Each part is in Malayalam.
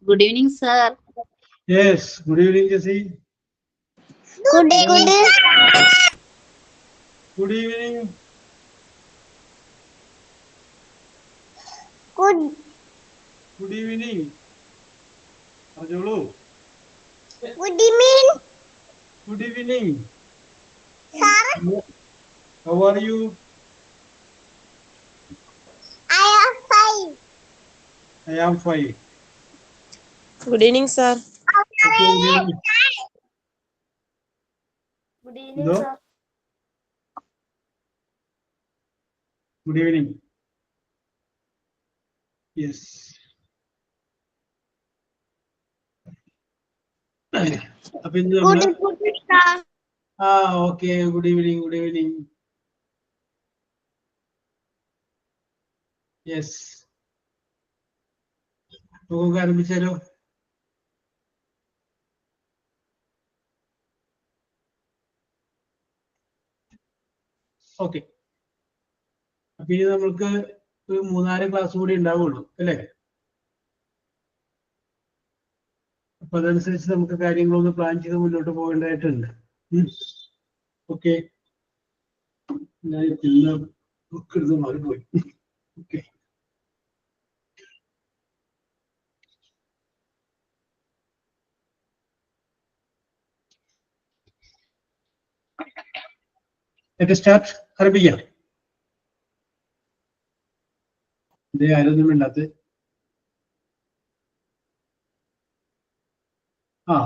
Good evening, sir. Yes, good evening, Jesse. Good evening. Good evening. Good evening. Arjulu. Good evening, Good evening. sir. How are you? I am fine. I am fine. Good evening, sir. Okay, good evening. Good evening, No? sir. Good evening. Yes. അപ്പൊ ഇന്ന് നമ്മള് Good evening, sir. Okay good evening good evening yes നമുക്ക് ആരംഭിച്ചാലോ ഓക്കെ അപ്പൊ ഇനി നമ്മൾക്ക് ഒരു 3-4 ക്ലാസ് കൂടി ഉണ്ടാവുള്ളൂ അല്ലേ അപ്പൊ അതനുസരിച്ച് നമുക്ക് കാര്യങ്ങളൊന്ന് പ്ലാൻ ചെയ്ത് മുന്നോട്ട് പോകേണ്ടതായിട്ടുണ്ട് ഓക്കെ ഞാൻ ഇന്ന് ബുക്ക് എടുത്ത് മാറിപ്പോയി ഓക്കെ സ്റ്റാർട്ട് ആരംഭിക്കാം ഇതേ ആരൊന്നും വേണ്ടാത്ത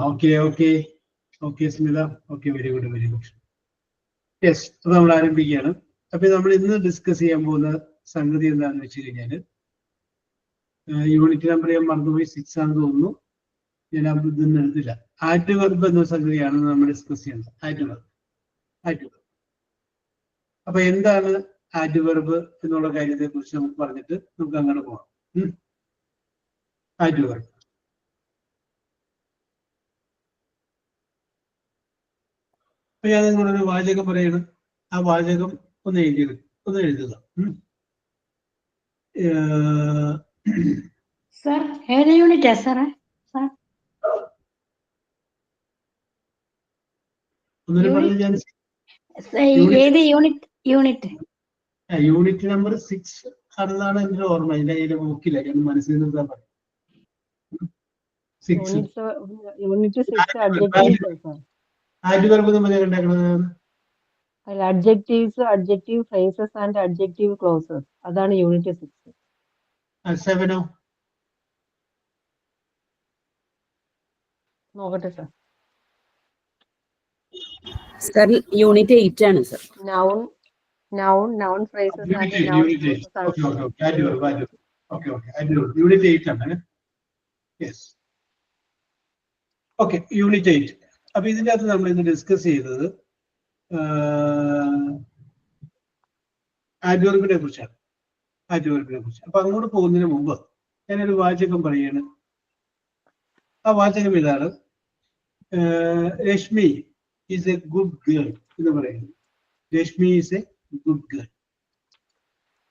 okay okay okay Smitha okay very good very good yes അപ്പൊ നമ്മൾ ആരംഭിക്കുകയാണ് അപ്പൊ നമ്മൾ ഇന്ന് ഡിസ്കസ് ചെയ്യാൻ പോകുന്ന സംഗതി എന്താണെന്ന് വെച്ച് കഴിഞ്ഞാല് യൂണിറ്റ് നമ്പർ ഞാൻ മറന്നുപോയി 6 ആണെന്ന് തോന്നുന്നു ഞാൻ ഇതൊന്നും എടുത്തില്ല ആറ്റ് വെർബ് എന്ന സംഗതിയാണ് നമ്മൾ ഡിസ്കസ് ചെയ്യുന്നത് ആറ്റ് വെർബ് അപ്പൊ എന്താണ് ആറ്റ് വെർബ് എന്നുള്ള കാര്യത്തെ കുറിച്ച് നമുക്ക് പറഞ്ഞിട്ട് നമുക്ക് അങ്ങനെ പോകാം ആറ്റ് വെർബ് അപ്പൊ ഞാൻ നിങ്ങളൊരു വാചകം പറയണം ആ വാചകം ഒന്ന് എഴുതുക സർ ഏത് യൂണിറ്റാ സാറേ ഒന്നിനും പറഞ്ഞു ഞാൻ ഏത് യൂണിറ്റ് യൂണിറ്റ് നമ്പർ 6 ആണെന്നാണ് എന്റെ ഓർമ്മ എന്റെ കയ്യിൽ നോക്കില്ല ഞാൻ മനസ്സിൽ നിന്ന് പറയും യൂണിറ്റ് 6 അഡ്ജക്റ്റീവ്സ് ആറ്റ് വെർബ് നമ്മൾ ഉണ്ടാക്കുന്നത് adjectives adjective phrases and adjective clauses അതാണ് യൂണിറ്റ് 6 7 നോക്കട്ടെ സർ Sir, unit 8 ആണ് sir. Noun phrases and noun clauses unit 8 ആണ് യെസ് ഓക്കെ യൂണിറ്റ് 8 അപ്പൊ ഇതിന്റെ അകത്ത് നമ്മൾ ഇന്ന് ഡിസ്കസ് ചെയ്തത് ആഡ്വർബിനെ കുറിച്ചാണ് അപ്പൊ അങ്ങോട്ട് പോകുന്നതിന് മുമ്പ് ഞാനൊരു വാചകം പറയാണ് ആ വാചകം ഇതാണ് Rashmi is a good girl എന്ന് പറയുന്നത് Rashmi is a good girl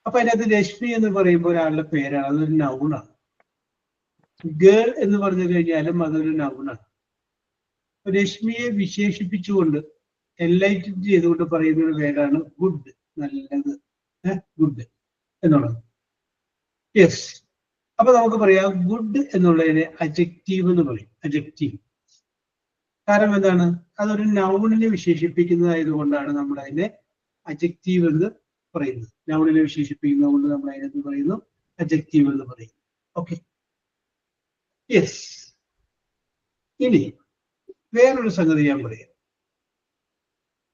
അപ്പൊ അതിനകത്ത് രശ്മി എന്ന് പറയുമ്പോൾ ഒരാളുടെ പേരാണ് അതൊരു നൗണാണ് ഗേൾ എന്ന് പറഞ്ഞു കഴിഞ്ഞാലും അതൊരു നൗണാണ് രശ്മിയെ വിശേഷിപ്പിച്ചുകൊണ്ട് എൻലൈറ്റൻ ചെയ്തുകൊണ്ട് പറയുന്ന ഒരു പേരാണ് ഗുഡ് നല്ലത് ഗുഡ് എന്നുള്ളത് യെസ് അപ്പൊ നമുക്ക് പറയാം ഗുഡ് എന്നുള്ളതിനെ അഡ്ജക്റ്റീവ് എന്ന് പറയും അഡ്ജക്റ്റീവ് കാരണം എന്താണ് അതൊരു നൗണിനെ വിശേഷിപ്പിക്കുന്നതായതുകൊണ്ടാണ് നമ്മൾ അതിനെ അഡ്ജക്റ്റീവ് എന്ന് പറയുന്നത് നൗണിനെ വിശേഷിപ്പിക്കുന്നത് കൊണ്ട് നമ്മൾ അതിനെന്ത് പറയുന്നു അഡ്ജക്റ്റീവ് എന്ന് പറയുന്നു ഓക്കെ യെസ് ഇനി വേറൊരു സംഗതി ഞാൻ പറയാം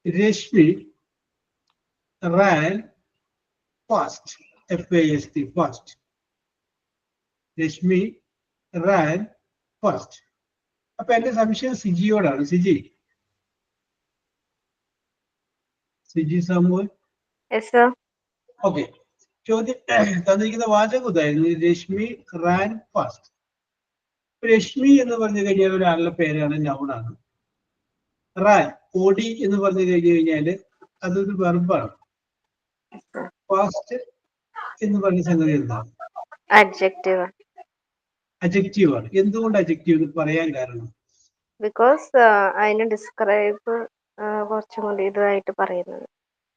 Rashmi ran fast FAST fast Rashmi ran fast അപ്പൊ എന്റെ സംശയം സിജിയോടാണ് സിജി സാമുവൽ ഓക്കെ ചോദ്യം തന്നിരിക്കുന്ന വാചകം ഇതായിരുന്നു രശ്മി റാൻ ഫാസ്റ്റ് രശ്മി എന്ന് പറഞ്ഞു കഴിഞ്ഞാൽ ഒരാളുടെ പേരാണ് നൗണാണ് റാൻ ഓടി എന്ന് പറഞ്ഞു കഴിഞ്ഞു കഴിഞ്ഞാല് അതൊരു വെർബാണ് ഫാസ്റ്റ് എന്ന് പറഞ്ഞ സംഗതി എന്താണ് അജക്റ്റീവ് ആണ്. എന്തുകൊണ്ട് അജക്റ്റീവ് എന്ന് പറയാൻ കാരണം? ബിക്കോസ് അതിന് ഡിസ്ക്രൈബ് കുറച്ചും കൂടി ഇതായിട്ട് പറയുന്നത്.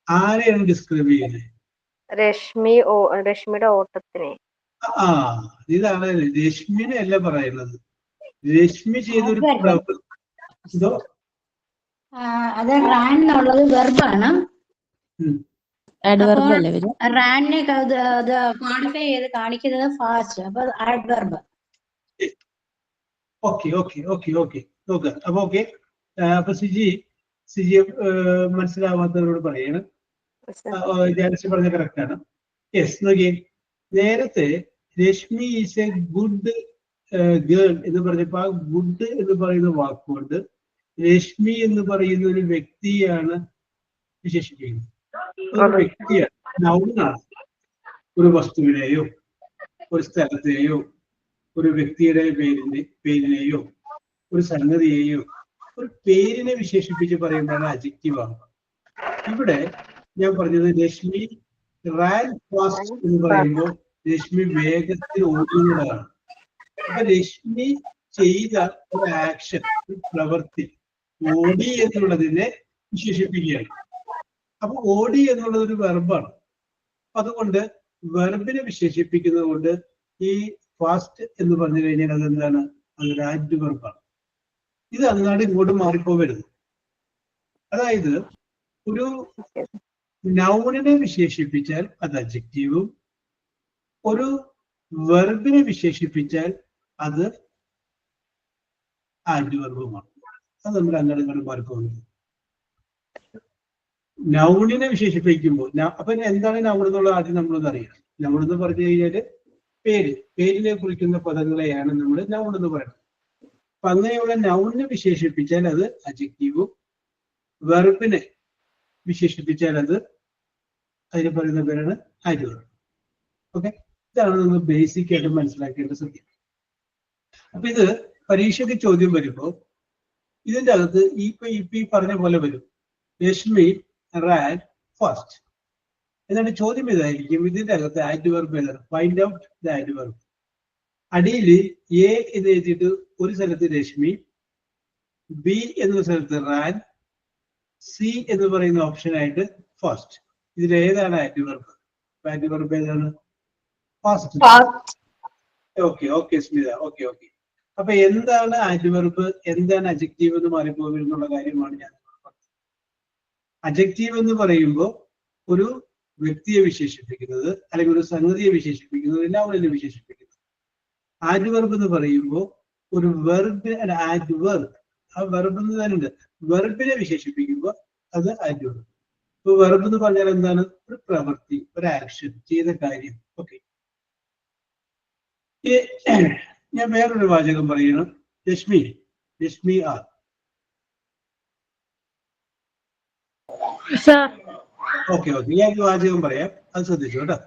ആരെയാണ് ഡിസ്ക്രൈബ് ചെയ്യുന്നത്? രശ്മിയുടെ ഓട്ടത്തിനെ. ആ, ഇതാണ് രശ്മിനെ അല്ല പറയുന്നത്. രശ്മി ചെയ്തൊരു പ്രവൃത്തി. എന്തോ അത് റാൻ എന്നുള്ളത് വെർബാണ്. adverb അല്ലേ വരും? റാനിനെ ക്വാളിഫൈ ചെയ്ത് കാണിക്കുന്നത് ഫാസ്റ്റ്. അപ്പൊ adverb. Okay okay okay okay നോക്കുക. അപ്പൊ ഓക്കെ, അപ്പൊ സിജി മനസ്സിലാവാത്തവരോട് പറയാണ്. ജാൻസി പറഞ്ഞ കറക്റ്റ് ആണ്. യെസ്, നോക്കിയേ, നേരത്തെ Rashmi is a good girl എന്ന് പറഞ്ഞപ്പോ ആ ഗുഡ് എന്ന് പറയുന്ന വാക്കുകൊണ്ട് രശ്മി എന്ന് പറയുന്ന ഒരു വ്യക്തിയാണ് വിശേഷിപ്പിക്കുന്നത്. ഒരു വ്യക്തിയാണ്, നൗണാണ്. ഒരു വസ്തുവിനെയോ ഒരു സ്ഥലത്തെയോ ഒരു വ്യക്തിയുടെ പേരിനെയോ ഒരു സംഗതിയെയോ ഒരു പേരിനെ വിശേഷിപ്പിച്ച് പറയുന്നതാണ് അഡ്ജക്റ്റീവ് ആണ്. ഇവിടെ ഞാൻ പറഞ്ഞത് രശ്മി റാൻ ഫാസ്റ്റ് എന്ന് പറയുമ്പോൾ രശ്മി വേഗത്തിൽ ഓടുന്നതാണ്. അപ്പൊ രശ്മി ചെയ്ത ഒരു ആക്ഷൻ, ഒരു പ്രവൃത്തി ഓടി എന്നുള്ളതിനെ വിശേഷിപ്പിക്കുകയാണ്. അപ്പൊ ഓടി എന്നുള്ളത് ഒരു വെർബാണ്. അതുകൊണ്ട് വെർബിനെ വിശേഷിപ്പിക്കുന്നത് കൊണ്ട് ഈ ഫാസ്റ്റ് എന്ന് പറഞ്ഞു കഴിഞ്ഞാൽ അതെന്താണ്? അതൊരു ആഡ്വർബാണ്. ഇത് അങ്ങാട് ഇങ്ങോട്ട് മാറിപ്പോവരുത്. അതായത് ഒരു നൗണിനെ വിശേഷിപ്പിച്ചാൽ അത് അഡ്ജക്റ്റീവും ഒരു വെർബിനെ വിശേഷിപ്പിച്ചാൽ അത് ആഡ്വർബുമാണ്. അത് നമ്മൾ അങ്ങോട്ട് ഇങ്ങോട്ട് മാറിപ്പോകുന്നത്. നൗണിനെ വിശേഷിപ്പിക്കുമ്പോൾ അപ്പൊ എന്താണ് നൗൺ എന്നുള്ളത് ആദ്യം നമ്മളൊന്ന് അറിയാം. നൗൺ എന്ന് പറഞ്ഞു കഴിഞ്ഞാല് പേരിനെ കുറിക്കുന്ന പദങ്ങളെയാണ് നമ്മൾ നൗൺ എന്ന് പറയുന്നത്. അപ്പൊ അങ്ങനെയുള്ള നൗണിനെ വിശേഷിപ്പിച്ചാൽ അത് അഡ്ജക്റ്റീവും വെർബിനെ വിശേഷിപ്പിച്ചാൽ അത് അതിന് പറയുന്ന പേരാണ് ആഡ്വർബ്. ഓക്കെ, ഇതാണ് നമ്മൾ ബേസിക് ആയിട്ട് മനസ്സിലാക്കേണ്ട സത്യം. അപ്പൊ ഇത് പരീക്ഷയ്ക്ക് ചോദ്യം വരുമ്പോ ഇതിന്റെ അകത്ത് ഈ പറഞ്ഞ പോലെ വരും, രശ്മി റാൻ ഫാസ്റ്റ് എന്നാണ് ചോദ്യം. ഇതായിരിക്കും ഇതിന്റെ അകത്ത് ആഡ്വർബ് ഏതാണ്? Find out the adverb. അടിയിൽ എ എന്ന് എഴുതിയിട്ട് ഒരു സ്ഥലത്ത് രശ്മി, ബി എന്ന സ്ഥലത്ത് റാൻ, സി എന്ന് പറയുന്ന ഓപ്ഷനായിട്ട് ഫാസ്റ്റ്. ഇതിൽ ഏതാണ് ആഡ്വർബ്? ആഡ്വർബ് ഏതാണ്? Fast. Okay okay Smitha, okay okay. അപ്പൊ എന്താണ് ആഡ്വർബ്, എന്താണ് അഡ്ജക്റ്റീവ് എന്ന് മാറിപ്പോകും എന്നുള്ള കാര്യമാണ് ഞാൻ പറഞ്ഞത്. അഡ്ജക്റ്റീവ് എന്ന് പറയുമ്പോൾ ഒരു വ്യക്തിയെ വിശേഷിപ്പിക്കുന്നത് അല്ലെങ്കിൽ ഒരു സംഗതിയെ വിശേഷിപ്പിക്കുന്നത്, നൗണിനെ വിശേഷിപ്പിക്കുന്നത്. ആഡ്വർബ് എന്ന് പറയുമ്പോൾ ഒരു വെർബ്, ആഡ്വർബ്, ആ വെർബ് എന്ന് തന്നെ ഉണ്ട്. വെർബിനെ വിശേഷിപ്പിക്കുമ്പോൾ അത് ആഡ്വർബ്. ഇപ്പൊ വെർബ് എന്ന് പറഞ്ഞാൽ എന്താണ്? ഒരു പ്രവൃത്തി, ഒരു ആക്ഷൻ, ചെയ്ത കാര്യം. ഓക്കെ, ഞാൻ വേറൊരു വാചകം പറയണം. രശ്മി ആർ. ഓക്കെ ഓക്കെ, ഞാൻ വാചകം പറയാം, അത് ശ്രദ്ധിച്ചു കേട്ടോ.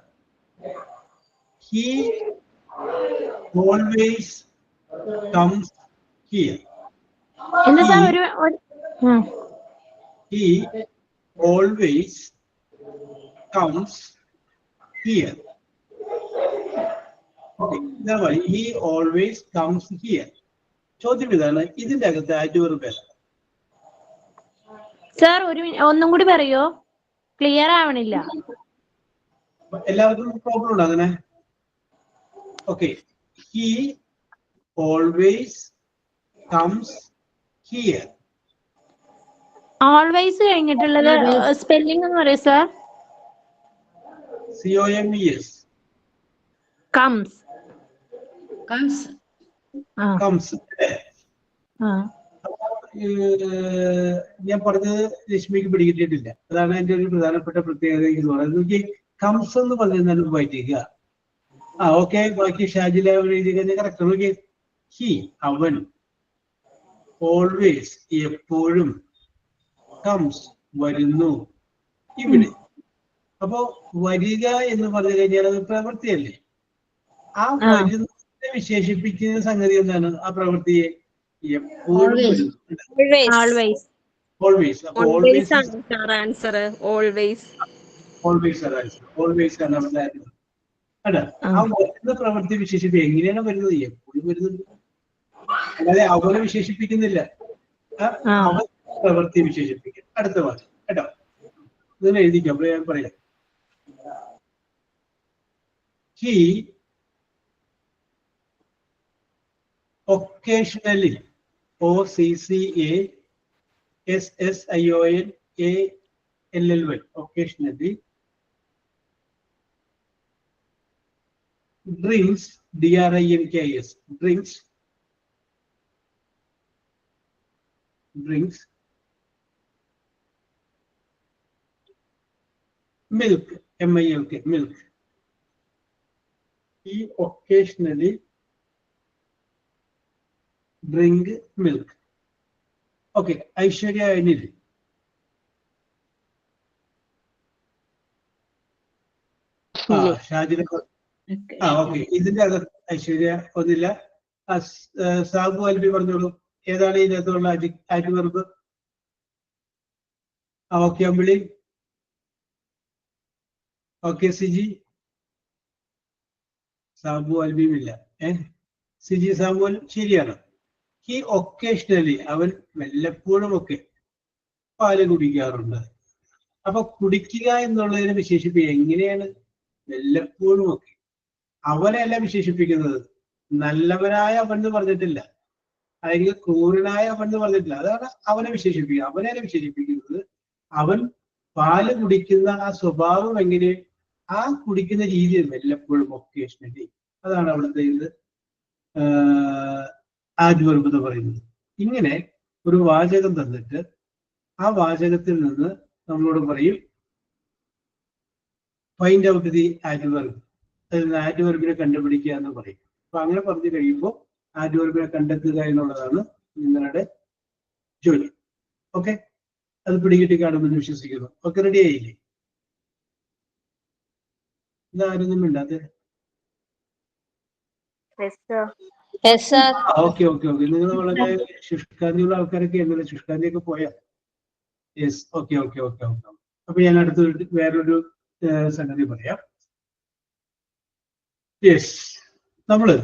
He always comes here. He always comes here. Okay, he always comes here. ചോദ്യം ഇതാണ്, ഇതിന്റെ അകത്ത് ആഡ്വർബ് ഏതാണ്? സാർ ഒന്നും കൂടി പറയോ? ക്ലിയർ ആവണില്ല. എല്ലാവർക്കും പ്രോബ്ലം ഉണ്ടോ അങ്ങനെ? Okay, he always comes here. Always കഴിഞ്ഞിട്ടുള്ളത് സ്പെല്ലിംഗ് എന്ന് പറയും സാർ. COMES. കംസ്. ഞാൻ പറഞ്ഞത് രശ്മിക്ക് പിടികിട്ടിയിട്ടില്ല. അതാണ് എന്റെ ഒരു പ്രധാനപ്പെട്ട പ്രത്യേകത എന്ന് പറയുന്നത്. കംസ് എന്ന് പറഞ്ഞാൽ വായിക്കുക. ഓക്കെ, ബാക്കി ഷാജില കറക്റ്റ്. നോക്കി, ഹി അവൻ, ഓൾവേസ് എപ്പോഴും, കംസ് വരുന്നു, ഇവിടെ. അപ്പോ വരിക എന്ന് പറഞ്ഞു കഴിഞ്ഞാൽ അത് പ്രവൃത്തിയല്ലേ. ആ വരുന്നതിനെ വിശേഷിപ്പിക്കുന്ന സംഗതി എന്താണ്? ആ പ്രവൃത്തിയെ എപ്പോഴും ഓൾവേസ്. ഓൾവേസ്. അപ്പൊ ഓൾവേസ് ആൻസർ ഓൾവേസ്. ഓൾവേസ് ആണ്. ഓൾവേസ് ആണ് നമ്മുടെ. അല്ല ആ വരുന്ന പ്രവൃത്തി വിശേഷിപ്പിക്കുക എങ്ങനെയാണ് വരുന്നത് എപ്പോഴും വരുന്നുണ്ട് അല്ലാതെ അവരെ വിശേഷിപ്പിക്കുന്നില്ല അവർ പ്രവൃത്തി വിശേഷിപ്പിക്കും അടുത്ത വാക്ക് കേട്ടോ ഇതിനെ എഴുതിക്കാം അപ്പൊ ഞാൻ പറയാം he occasionally OCCASSIONALLY occasionally drinks DRINKS drinks milk MILK milk. He occasionally drink milk. Okay, Aishwarya Anil. ഷാജിനെ ഓക്കെ ഇതിന്റെ അകത്ത് ഐശ്വര്യ ഒന്നില്ല സാബു അൽബി പറഞ്ഞോളൂ ഏതാണ് ഇതിനകത്തുള്ള adverb okay Ambili okay Siji Sabu അൽബിയും ഇല്ല സിജി സാബുൽ ശരിയാണ് ഹി ഒക്കേഷണലി അവൻ വല്ലപ്പോഴും ഒക്കെ പാല് കുടിക്കാറുണ്ട് അപ്പൊ കുടിക്കുക എന്നുള്ളതിനെ വിശേഷിപ്പിക്കുക എങ്ങനെയാണ് വല്ലപ്പോഴും ഒക്കെ അവനെയല്ല വിശേഷിപ്പിക്കുന്നത് നല്ലവനായ അവൻ എന്ന് പറഞ്ഞിട്ടില്ല അല്ലെങ്കിൽ ക്രൂരനായ അവൻ എന്ന് പറഞ്ഞിട്ടില്ല അതാണ് അവനെ വിശേഷിപ്പിക്കുക അവനെ വിശേഷിപ്പിക്കുന്നത് അവൻ പാല് കുടിക്കുന്ന ആ സ്വഭാവം എങ്ങനെ ആ കുടിക്കുന്ന രീതി വല്ലപ്പോഴും ഒക്കേഷണലി അതാണ് അവിടുത്തെ ഇത് ആഡ്വർബ് എന്ന് പറയുന്നത് ഇങ്ങനെ ഒരു വാചകം തന്നിട്ട് ആ വാചകത്തിൽ നിന്ന് നമ്മളോട് പറയും ഫൈൻഡ് ഔട്ട് ദി ആഡ്വർബ് അതിൽ നിന്ന് ആഡ്വർബിനെ കണ്ടുപിടിക്കുക എന്ന് പറയും അപ്പൊ അങ്ങനെ പറഞ്ഞു കഴിയുമ്പോൾ ആഡ്വർബിനെ കണ്ടെത്തുക എന്നുള്ളതാണ് നിങ്ങളുടെ ജോലി ഓക്കെ അത് പിടികിട്ടി കാണുമെന്ന് വിശ്വസിക്കുന്നു ഓക്കെ റെഡി ആയില്ലേ ഇതാരൊന്നും ഇല്ലാതെ ഓക്കെ ഓക്കെ ഓക്കെ നിങ്ങൾ വളരെ ശുഷ്കാന്തിയുള്ള ആൾക്കാരൊക്കെ എങ്ങനെ ശുഷ്കാന്തിയൊക്കെ പോയാ yes okay okay okay okay അപ്പൊ ഞാൻ അടുത്ത വേറൊരു സംഗതി പറയാം യെസ് നമ്മള്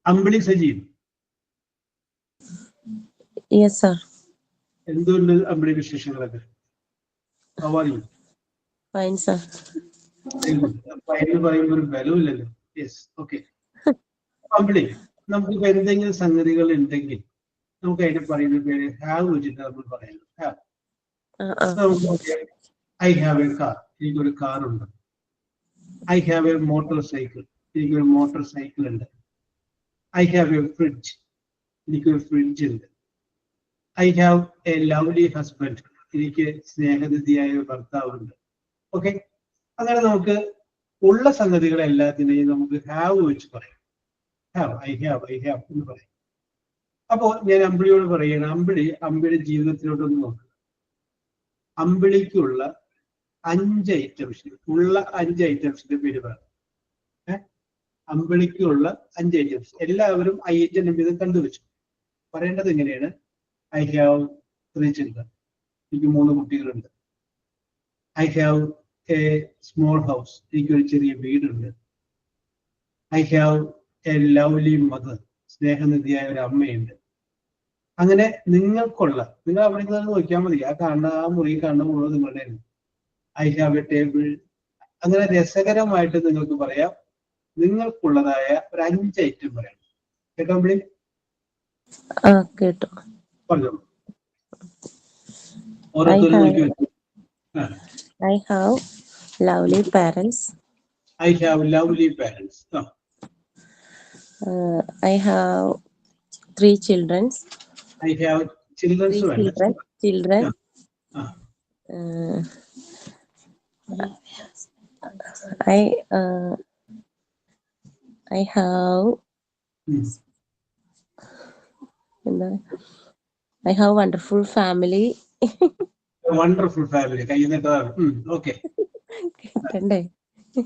അമ്പിളി സജീവ് എന്തുകൊണ്ട് അമ്പിളി വിശേഷങ്ങളൊക്കെ ഫൈൻ സർ ഫൈൻ പറയുമ്പോൾ ഒരു ബലമില്ലല്ലോ യെസ് ഓക്കെ അമ്പിളി നമുക്കിപ്പോ എന്തെങ്കിലും സംഗതികൾ ഉണ്ടെങ്കിൽ നമുക്ക് അതിനെ പറയുന്ന പേര് ഹാവ് വെച്ചിട്ട് നമ്മൾ പറയുന്നത് have I have a car എനിക്കൊരു കാർ ഉണ്ട് I have A motor cycle എനിക്കൊരു മോട്ടോർ സൈക്കിൾ ഉണ്ട് ഐ ഹാവ് എ ഫ്രിഡ്ജ് എനിക്കൊരു ഫ്രിഡ്ജ് ഉണ്ട് I have a lovely husband എനിക്ക് സ്നേഹനിധിയായ ഒരു ഭർത്താവുണ്ട് ഓക്കെ അങ്ങനെ നമുക്ക് ഉള്ള സംഗതികളെ എല്ലാത്തിനെയും നമുക്ക് ഹാവ് വെച്ച് പറയാം ഹാവ് ഐ ഹാവ് എന്ന് പറയും അപ്പോ ഞാൻ അമ്പിളിയോട് പറയുകയാണ് അമ്പിളി ജീവിതത്തിലോട്ടൊന്ന് നോക്കുക അമ്പിളിക്കുള്ള 5 ഐറ്റംസിന്റെ പേര് പറയാം അമ്പിളിക്കുള്ള 5 ഐറ്റംസ് എല്ലാവരും IHM ഇത് കണ്ടുവച്ചു പറയേണ്ടത് എങ്ങനെയാണ് ഐ ഹാവ് 3 ചിൽഡ്രൻ എനിക്ക് 3 കുട്ടികളുണ്ട് I have a small house എനിക്കൊരു ചെറിയ വീടുണ്ട് I have a lovely mother സ്നേഹനിധിയായ ഒരു അമ്മയുണ്ട് അങ്ങനെ നിങ്ങൾക്കുള്ള നിങ്ങൾ അവിടെ നിന്ന് നോക്കിയാൽ മതി ആ മുറി കാണുന്ന മുഴുവൻ നിങ്ങളുടെ ഐ ഹാവ് എ ടേബിൾ അങ്ങനെ രസകരമായിട്ട് നിങ്ങൾക്ക് പറയാം നിങ്ങൾക്കുള്ളതായ ഒരു 5 ഐറ്റം പറയാം കേട്ടോ അമ്പിളി കേട്ടോ പറഞ്ഞോളൂ ഓരോരുത്തരും നോക്കി വെച്ചു I have lovely parents. I have lovely parents. I have 3 children. I have children. Children. I have. I have wonderful family. Wonderful family. Okay. Kande. I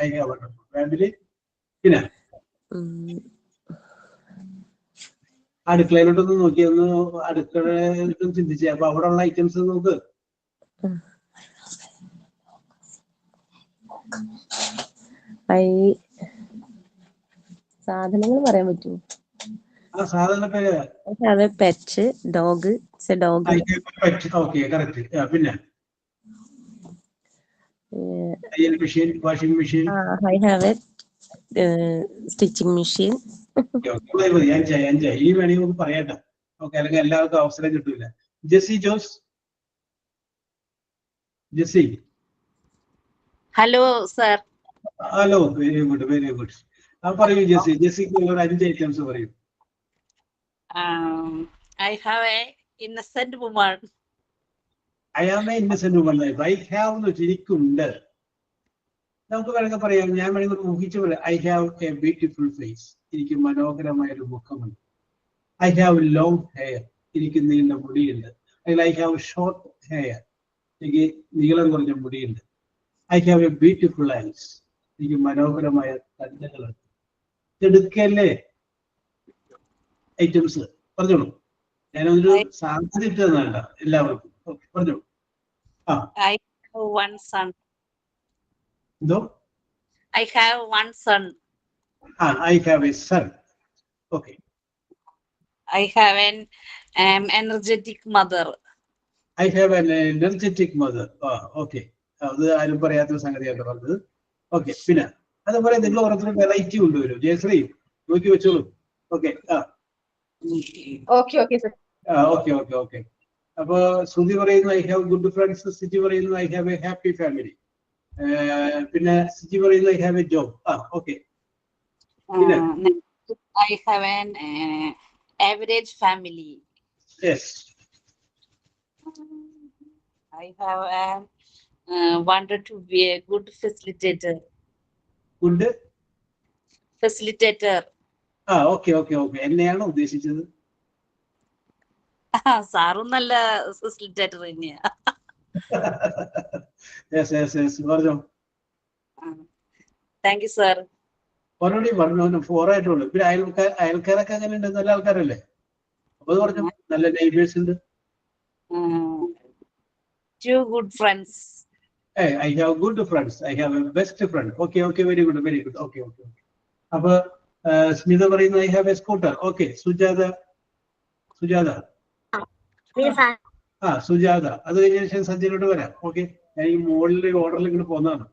have wonderful family. Kina. അടുക്കളയിലോട്ടൊന്ന് നോക്കി അടുക്കളയിലോട്ടും ചിന്തിച്ചേ അപ്പൊ അവിടെ ഉള്ള ഐറ്റംസ് നോക്ക് ഐ സാധനങ്ങൾ പറയാൻ പറ്റുമോ? ആ സാധാരണ പേര് I have a pet dog. It's a dog. Okay correct. പിന്നെ തയ്യൽ machine, washing machine. I have a stitching machine. അഞ്ചായി. ഈ വേണമെങ്കിൽ നമുക്ക് പറയാട്ടോ. ഓക്കെ, അല്ലെങ്കിൽ എല്ലാവർക്കും അവസരം കിട്ടൂല. Jessy Jose. Jessy. Hello sir. Hello, very good very good. പറയൂ ജെസ്സി. ജെസ്സിക്ക് ഒരു 5 ഐറ്റംസ് പറയൂ. I have a innocent woman. I am a innocent woman. I have എന്ന് വെച്ചാൽ എനിക്കുണ്ട്. നമുക്ക് വേണമെങ്കിൽ പറയാം, ഞാൻ വേണമെങ്കിൽ ഊഹിച്ച പോലെ I have a beautiful face. എനിക്ക് മനോഹരമായ ഒരു മുഖമുണ്ട്. I have long hair. എനിക്ക് നീണ്ട മുടിയുണ്ട്. അല്ലെങ്കിൽ ഐ ഹാവ് ഷോർട്ട് ഹെയർ. എനിക്ക് നീളം കുറഞ്ഞ മുടിയുണ്ട്. I have a beautiful eyes. എനിക്ക് മനോഹരമായ കണ്ണുകളുണ്ട്. എടുക്കല്ലേ ഐറ്റംസ്? പറഞ്ഞോളൂ. ഞാനൊരു സാധ്യത ഇട്ടതല്ല എല്ലാവർക്കും. ഓക്കെ, പറഞ്ഞോളൂ. I have one son. എന്തോ? I have one son. I have a son. Okay. I have an energetic mother. I have an energetic mother. Okay. അത് ആരും പറയാത്ത സംഗതിയാണ് പറഞ്ഞത്. ഓക്കെ, പിന്നെ അതുപോലെ നിങ്ങൾ ഓരോരുത്തരും വെറൈറ്റി കൊണ്ടുവരും. ജയശ്രീ നോക്കി വെച്ചോളൂ. ഓക്കെ. ഓക്കെ. അപ്പൊ ശ്രുതി പറയുന്നു I have good friends. Siji പറയുന്നു I have a happy family. പിന്നെ സിജി പറയുന്നു I have a job. Okay. I have an average family. Yes. I have wanted to be a good facilitator. Good Facilitator. Okay. എന്നെയാണോ ഉദ്ദേശിച്ചത്? സാറും നല്ല ഫെസിലിറ്റേറ്റർ തന്നെയാ. പറഞ്ഞോ. Thank you sir. ഓൾറെഡി പറഞ്ഞു 4 ആയിട്ടുള്ളൂ. പിന്നെ അയൽക്കാരൊക്കെ അങ്ങനെ ഉണ്ട്? നല്ല ആൾക്കാരല്ലേ? അപ്പൊ പറഞ്ഞു നല്ല നെയ്ബേഴ്സ് ഉണ്ട്. 2 good friends. I have good friends. I have a best friend. Okay, very good. Okay. അപ്പൊ സ്മിത പറയുന്നു I have A scooter. Okay. Sujatha. Sujatha. അത് കഴിഞ്ഞ ശേഷം സഞ്ജയനോട് വരാം. ഓക്കെ, ഞാൻ ഈ മുകളിലെ ഓർഡറിൽ ഇങ്ങോട്ട് പോന്നതാണ്.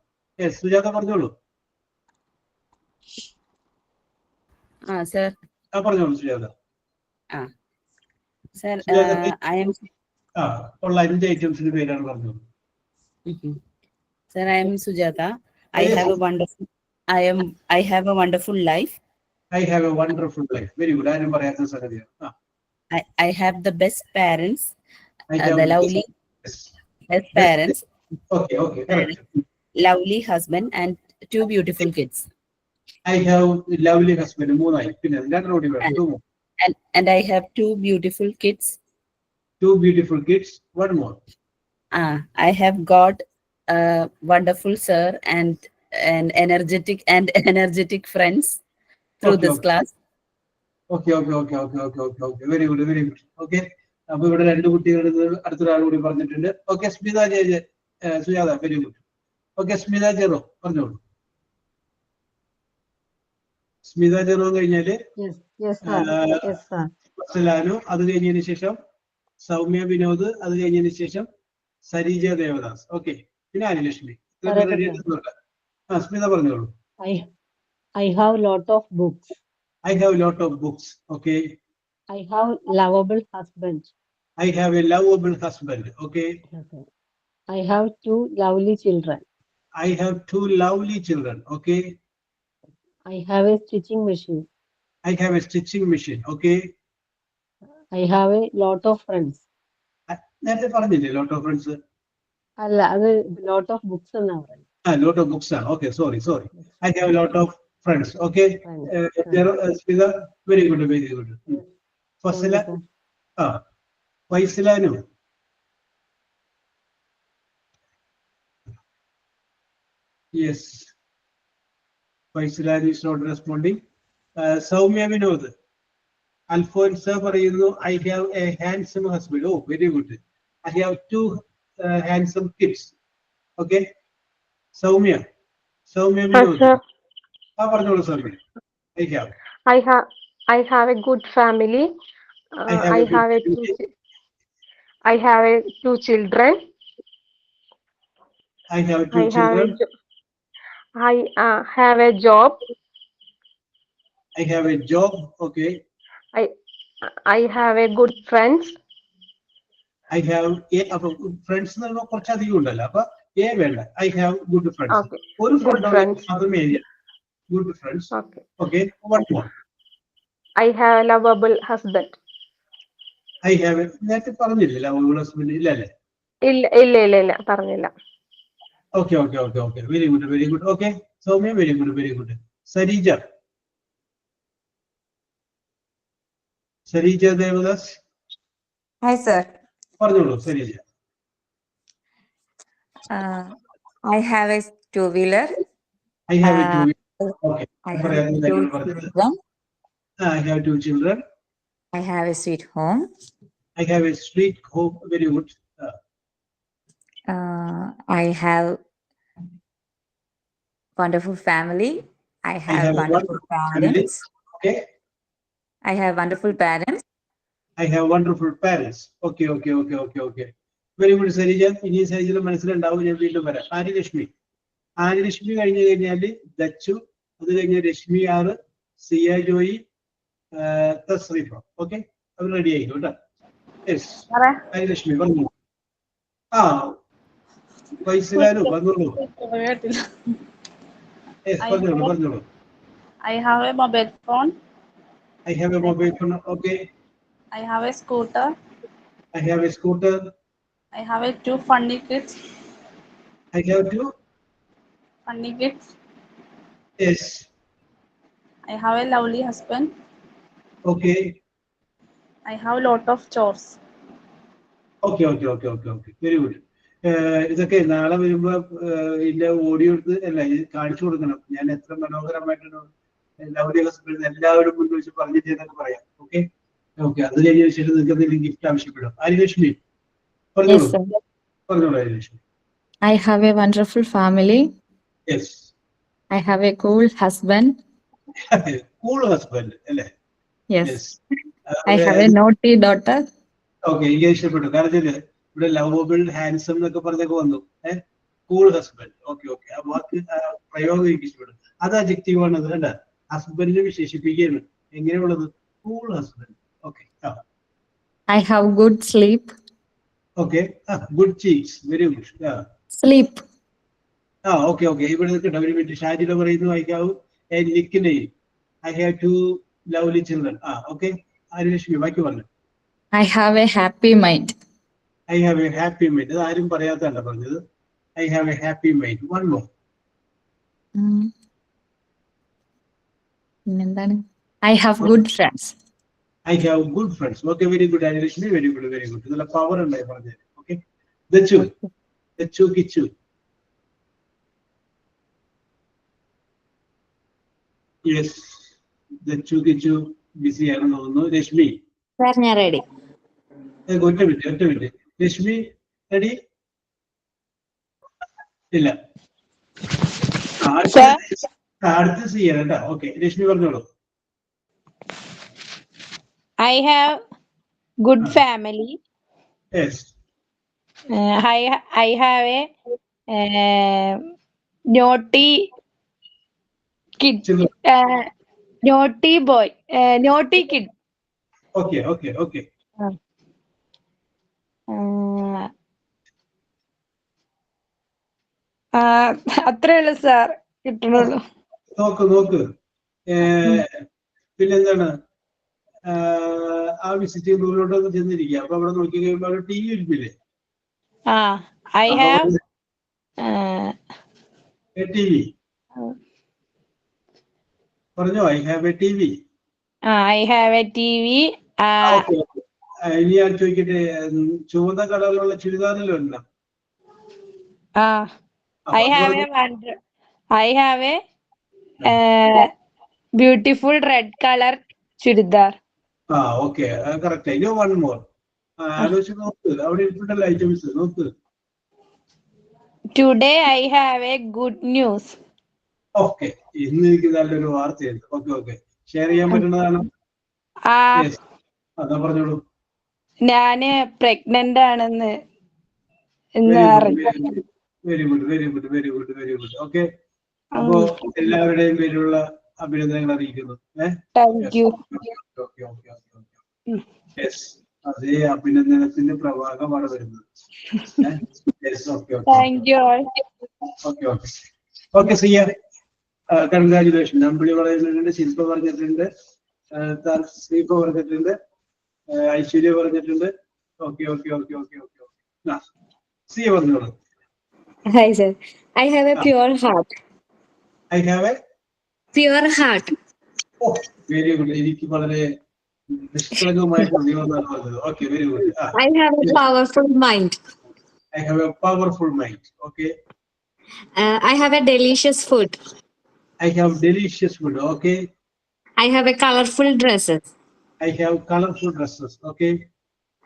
സുജാത പറഞ്ഞോളൂ. സർ. പറഞ്ഞോളൂ സുജാത. സർ, ഉള്ള 5 ഐറ്റംസിന്റെ പേരാണ് പറഞ്ഞോളൂ. Sir, I am Sujata. I have a wonderful life. I have a wonderful life. Very good. ആരും പറയാത്ത സംഗതിയാണ്. I have the best parents. The lovely best parents. Okay. Lovely husband and 2 beautiful kids. I have lovely husband. 3 ആയി. പിന്നെ രണ്ടോടി വേണം. And I have 2 beautiful kids. 2 beautiful kids. One more. I have got a wonderful sir and energetic friends through this class. Okay. Very good. Okay. അപ്പൊ ഇവിടെ 2 കുട്ടികളുടെ അടുത്തൊരാൾ കൂടി പറഞ്ഞിട്ടുണ്ട്. Okay, Smitha Sujatha. Very good. Okay, Smitha Jero പറഞ്ഞോളൂ. സ്മിത ജെറോ കഴിഞ്ഞാല് സലാനു, അത് കഴിഞ്ഞതിന് ശേഷം സൗമ്യ വിനോദ്, അത് കഴിഞ്ഞതിന് ശേഷം സരീജ ദേവദാസ്. ഓക്കെ, പിന്നെ ആനിലക്ഷ്മി. സ്മിത പറഞ്ഞോളൂ. I have lot of books. I have lot of books. Okay. I have lovable husband. I have a lovable husband. Okay. I have 2 lovely children. I have 2 lovely children. Okay. I have a stitching machine. I have a stitching machine. Okay. I have a lot of friends. നേരത്തെ പറഞ്ഞില്ലേ lot of friends? അല്ല, അത് lot of books എന്നാ പറയുന്നത്. Lot of books ആണ്. Okay, sorry. I have a lot of friends. Okay. Smita, very good. Fasila. Faisilanu. Yes. Faisilanu is not responding. Soumya Vinod. Alfonso പറയുന്നു I have a handsome husband. Oh, very good. I have 2 handsome kids. Okay. Soumya. Soumya Yes, Vinod. sir. പറഞ്ഞോളൂ Soumya. I have a good family. I have two children. I have two children. I have a job. I have a job. Okay. I have a good friends. I have friends എന്ന് പറയുമ്പോൾ കുറച്ചധികം ഉണ്ടല്ലോ. അപ്പൊ വേണ്ട. I have good friends. Okay. ഒരു Good friends. Good friends. Okay. Okay. One more. I have a lovable husband. I have നേരത്തെ പറഞ്ഞില്ല lovable husband ഇല്ലല്ലേ? ഇല്ല പറഞ്ഞില്ല. Okay. Very good. Okay. Soumya, very good. Sarija Devadas. Hi, sir. പറഞ്ഞോളൂ Sarija. I have a two-wheeler. I have a two-wheeler. Okay. I have two children. I have two children. I have a sweet home. I have a sweet home. Very good. I have wonderful family. I have wonderful parents. Okay. I have wonderful parents. I have wonderful parents. Okay. Very good, Sarija. ഇനി സരിജയുടെ മനസ്സിലുണ്ടാവും. ഞാൻ വീണ്ടും വരാം. ആര്യലക്ഷ്മി കഴിഞ്ഞു കഴിഞ്ഞാൽ ദച്ചു, അത് കഴിഞ്ഞ രശ്മി ആറ്, സിയ ജോയി, തസ്രീഫ. ഓക്കെ, അവർ റെഡി ആയിരിക്കും കേട്ടോ. യെസ്, ആര്യലക്ഷ്മി പറഞ്ഞു. വൈസിലാനു പറഞ്ഞോളൂ. പറഞ്ഞോളൂ. I have a mobile phone. I have a mobile phone. Okay. I have a scooter. I have a scooter. I have a two funny kids. I have two Funny kids. Yes. I have a lovely husband. Okay. I have a lot of chores. Okay. Very good. ഇതൊക്കെ നാളെ വരുമ്പോ ഇതിന്റെ ഓഡിയോ എടുത്ത് അല്ല കാണിച്ചു കൊടുക്കണം. ഞാൻ എത്ര മനോഹരമായിട്ടാണ് ലവ്ലി ഹസ്ബൻഡ് എല്ലാവരും മുന്നിൽ വെച്ച് പറഞ്ഞു ചെയ്തൊക്കെ പറയാം. ഓക്കെ. അത് കഴിഞ്ഞ ശേഷം നിങ്ങൾക്ക് എന്തെങ്കിലും ഗിഫ്റ്റ് ആവശ്യപ്പെടും. ആര്യലക്ഷ്മി പറഞ്ഞോളൂ. Aryalakshmi. I have a wonderful family. Yes. I have a cool husband. Cool husband അല്ലേ? Yes. I have a naughty daughter. Okay, എനിക്ക് ഇഷ്ടപ്പെട്ടു. കാരണം ഇവിടെ ലവബിൾ ഹാൻസം എന്നൊക്കെ പറഞ്ഞൊക്കെ വന്നു. Cool husband. ഓക്കെ. ആ വാക്ക് പ്രയോഗം എനിക്ക് ഇഷ്ടപ്പെട്ടു. അത് അഡ്ജക്റ്റീവ് ആണ്. അത് കണ്ട ഹസ്ബൻഡിനെ വിശേഷിപ്പിക്കുകയാണ്. എങ്ങനെയുള്ളത്? Cool husband. Okay. I have good sleep. Okay. Good cheeks. Very good. Sleep. Okay. ഇവിടെ നിൽക്കട്ടെ ഒരു മിനിറ്റ്. ഷാജില പറയുന്നു I have a nickname. I have two lovely children. Okay. Aryalakshmi ബാക്കി പറഞ്ഞു. I have a happy mind. I have a happy mind. അത് ആരും പറയാത്തല്ല പറഞ്ഞത്. I have a happy mind. One more. എന്താണ്? I have good friends. I have good friends. Okay, very good, Anilashmi. Very good. നല്ല പവർ ഉണ്ടായി പറഞ്ഞത്. Okay. Dachu Kichu. Yes, Dachu Kichu busy ആണെന്ന് തോന്നുന്നു. രശ്മി. Sir, ഞാൻ ready. ഒറ്റ മിനിറ്റ്. രശ്മി റെഡി? ഇല്ല. അടുത്ത് ചെയ്യണം കേട്ടോ. ഓക്കെ, രശ്മി പറഞ്ഞോളൂ. I have good family. Yes. I have a naughty kid. Naughty boy. Naughty kid. Okay. അത്രേ ഉള്ളു സാർ, കിട്ടണുള്ളൂ. നോക്ക്. പിന്നെന്താണ്, ആ വിസിറ്റ് ദൂരോട്ടൊന്ന് ചെന്നിരിക്കുക. അപ്പൊ അവിടെ നോക്കി കഴിയുമ്പോ അവിടെ ടി വി ഇരിക്കില്ലേ? I have TV. പറഞ്ഞോ. I have a TV. I have a TV. ഇനി ഞാൻ ചോദിക്കട്ടെ, ചുവന്ന കളറിലുള്ള ചുരിദാറിലോ ഉണ്ടോ? I have a beautiful red color chudidar. Okay, correct. ഇനി വൺ മോർ. ആലോചിച്ച് നോക്ക്, അവിടെ ഇരിപ്പുണ്ടല്ലോ ഐറ്റംസ്. നോക്ക്. Today I have a good news. Okay, ഇന്ന് എനിക്ക് നല്ലൊരു വാർത്തയുണ്ട്. ഓക്കെ ഷെയർ ചെയ്യാൻ പറ്റുന്നതാണ്. അതാ പറഞ്ഞോളൂ. ഞാന് പ്രഗ്നന്റ് ആണെന്ന് വെരി ഗുഡ്. ഓക്കെ, അപ്പോ എല്ലാവരുടെയും പേരിലുള്ള അഭിനന്ദനങ്ങൾ അറിയിക്കുന്നു. അതേ അഭിനന്ദനത്തിന്റെ പ്രവാഹമാണ് വരുന്നത്. ഓക്കെ സിയ, കൺഗ്രാജുലേഷൻ. അമ്പിളി പറഞ്ഞിട്ടുണ്ട്, ശില്പ പറഞ്ഞിട്ടുണ്ട്, ശ്രീപ പറഞ്ഞിട്ടുണ്ട്, ഐശ്വര്യ പറഞ്ഞിട്ടുണ്ട്. ഓക്കെ. സിയ പറഞ്ഞോളൂ. Hi sir, I have a pure heart. I have a Pure heart. Oh, very good. എനിക്ക് വളരെ നിഷ്കളങ്കമായിട്ടുള്ള ദൈവമാണ് പറഞ്ഞത്. Okay, very good. I have a powerful mind. I have a powerful mind. Okay. I have a delicious food. I have delicious food. Okay. I have a colorful dresses. I have colorful dresses. Okay.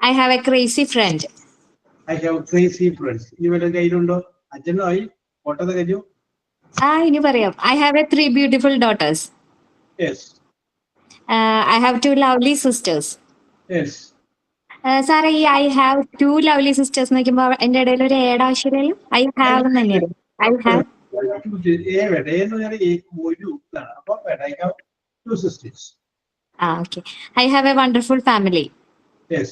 I have a crazy friend. I have crazy friends. ഇനി വല്ല കയ്യിലുണ്ടോ? അച്ഛനായി ഓട്ടത് കഴിഞ്ഞു. ഇനി പറയാം. I have a 3 beautiful daughters. Yes. I have 2 lovely sisters. Yes. സാറേ, ഈ I have 2 lovely sisters എന്ന് നോക്കുമ്പോ എന്റെ ഇടയിൽ ഒരു ഏഡ് ആവശ്യമില്ലല്ലോ. I have തന്നെയാണ്. I have two sisters. Okay. I have a wonderful family. Yes.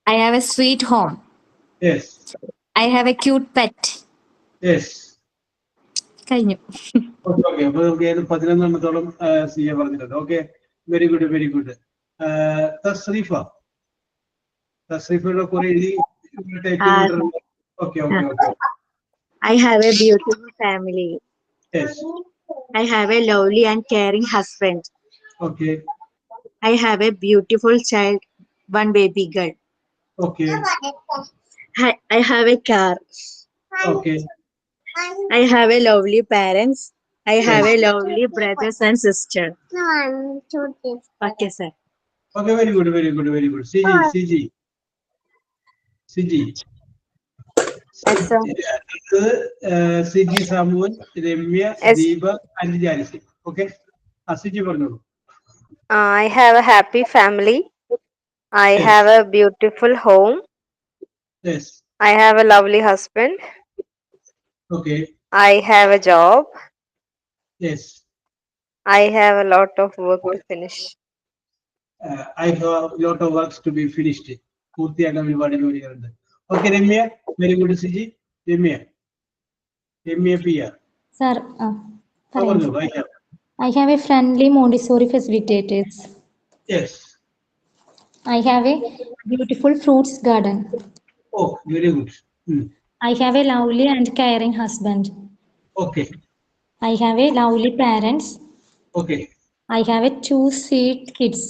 I have a sweet home. Yes. I have a cute pet. Yes. കഴിഞ്ഞു. ഓക്കെ, അപ്പൊ നമുക്ക് 11 സിയെ പറഞ്ഞിട്ടുണ്ട്. Okay, very good. തസ്രീഫയുടെ കുറെ എഴുതി. Okay. I have a beautiful family. Yes. I have a lovely and caring husband. Okay. I have a beautiful child, one baby girl. Okay. I have a car. Okay. I have a lovely parents. I have a lovely brothers and sisters. Okay, sir. Okay, very good. CG. Yes, sir. CG Samuel, Remya, Deepa, and Janisi. Okay. CG പറഞ്ഞോളൂ. I have a happy family. I have a beautiful home. Yes. I have a lovely husband. Okay. I have a job. Yes. I have a lot of work to finish. I have a lot of works to be finished. പൂർത്തിയാക്കാൻ ഒരുപാട് ജോലികളുണ്ട്. Okay, Remya, very good. CG. Remya PR. Sir, I have a friendly Montessori facilitators. Yes. I have a beautiful fruits garden. Oh, very good. I have a lovely and caring husband. Okay. I have a lovely parents. Okay. I have a 2 sweet kids.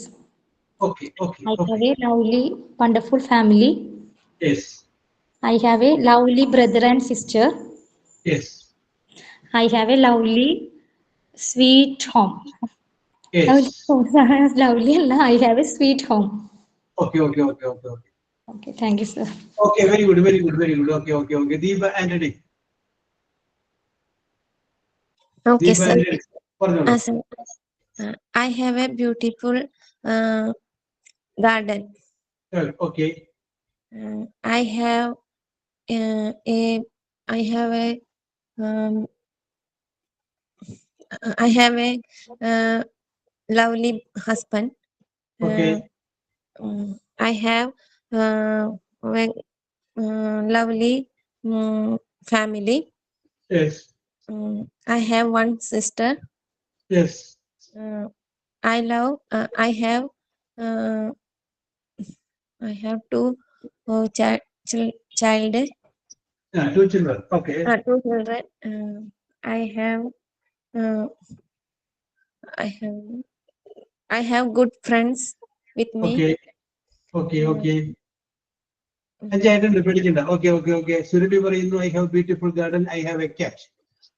Okay. I have a lovely, wonderful family. Yes. I have a lovely brother and sister. Yes. I have a lovely, sweet home. Yes. Lovely. I have a sweet home. Okay. Okay, thank you, sir. Okay, very good. Okay. Deepa Anthony. Okay, Deepa sir. Anthony. Sir, I have a beautiful garden. Okay. I have a lovely husband. Okay. I have lovely family. Yes. I have 1 sister. Yes. I have 2 child. 2 children. Okay. 2 children. I have good friends with me. Okay. അഞ്ചായിട്ടുണ്ട്, പേടിക്കണ്ട. Okay. സുരഭി പറയുന്നു I have beautiful garden. I have a cat.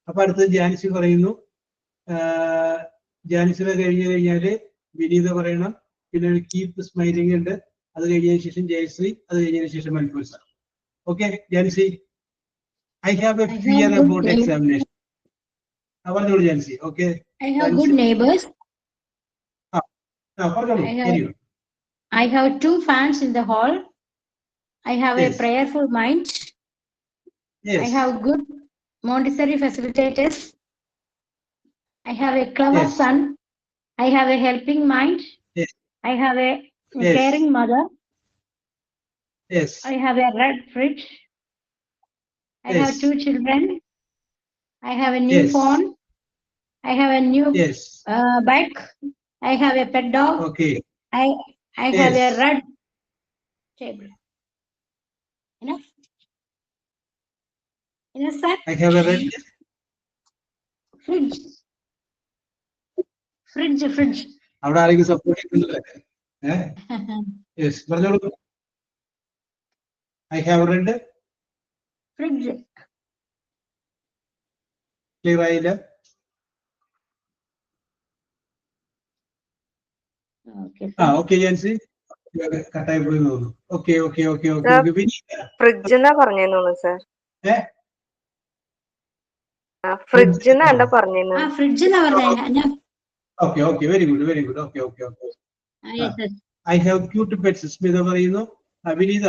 അപ്പൊ അടുത്തത് ജാനിസി പറയുന്നു. ജാനിസിനെ കഴിഞ്ഞാല് വിനീത പറയണം, പിന്നെ ഒരു കീപ് സ്മൈലിംഗ് ഉണ്ട്, അത് കഴിഞ്ഞതിന് ശേഷം ജയശ്രീ, അത് കഴിഞ്ഞതിന് ശേഷം Manpur sir. Okay Jancy. I have a fear about examination. പറഞ്ഞോളൂ Jancy. Okay, I have good neighbors. പറഞ്ഞോളൂ. I have 2 fans in the hall. I have a Yes. prayerful mind. Yes. I have good Montessori facilitators. I have a clever Yes. son. I have a helping mind. Yes. I have a Yes. caring mother. Yes. I have a red fridge. I have Yes. 2 children. I have a new Yes. phone. I have a new Yes. bike. I have a pet dog. Okay. I have a Yes. red table. Enough? Enough, sir? I have a red. Fridge. Fridge. അവിടെ ആരെങ്കിലും സപ്പോർട്ട് ചെയ്യുന്നില്ലേ? യെസ്, പറഞ്ഞോളൂ. I have read. Fridge. Clear ആയില്ല? Okay. ഓക്കെ ജാൻസി, കട്ടായി പോയി തോന്നുന്നു. ഓക്കെ. ഫ്രിഡ്ജ് എന്നാ പറഞ്ഞേന്നു സർ. ഫ്രിഡ്ജ് എന്നാ പറഞ്ഞേന്നു. Fridge എന്നാ പറഞ്ഞേ. Okay, very good. Okay. Yes, sir. I have cute pets. Smitha പറയുന്നു. വിനീത.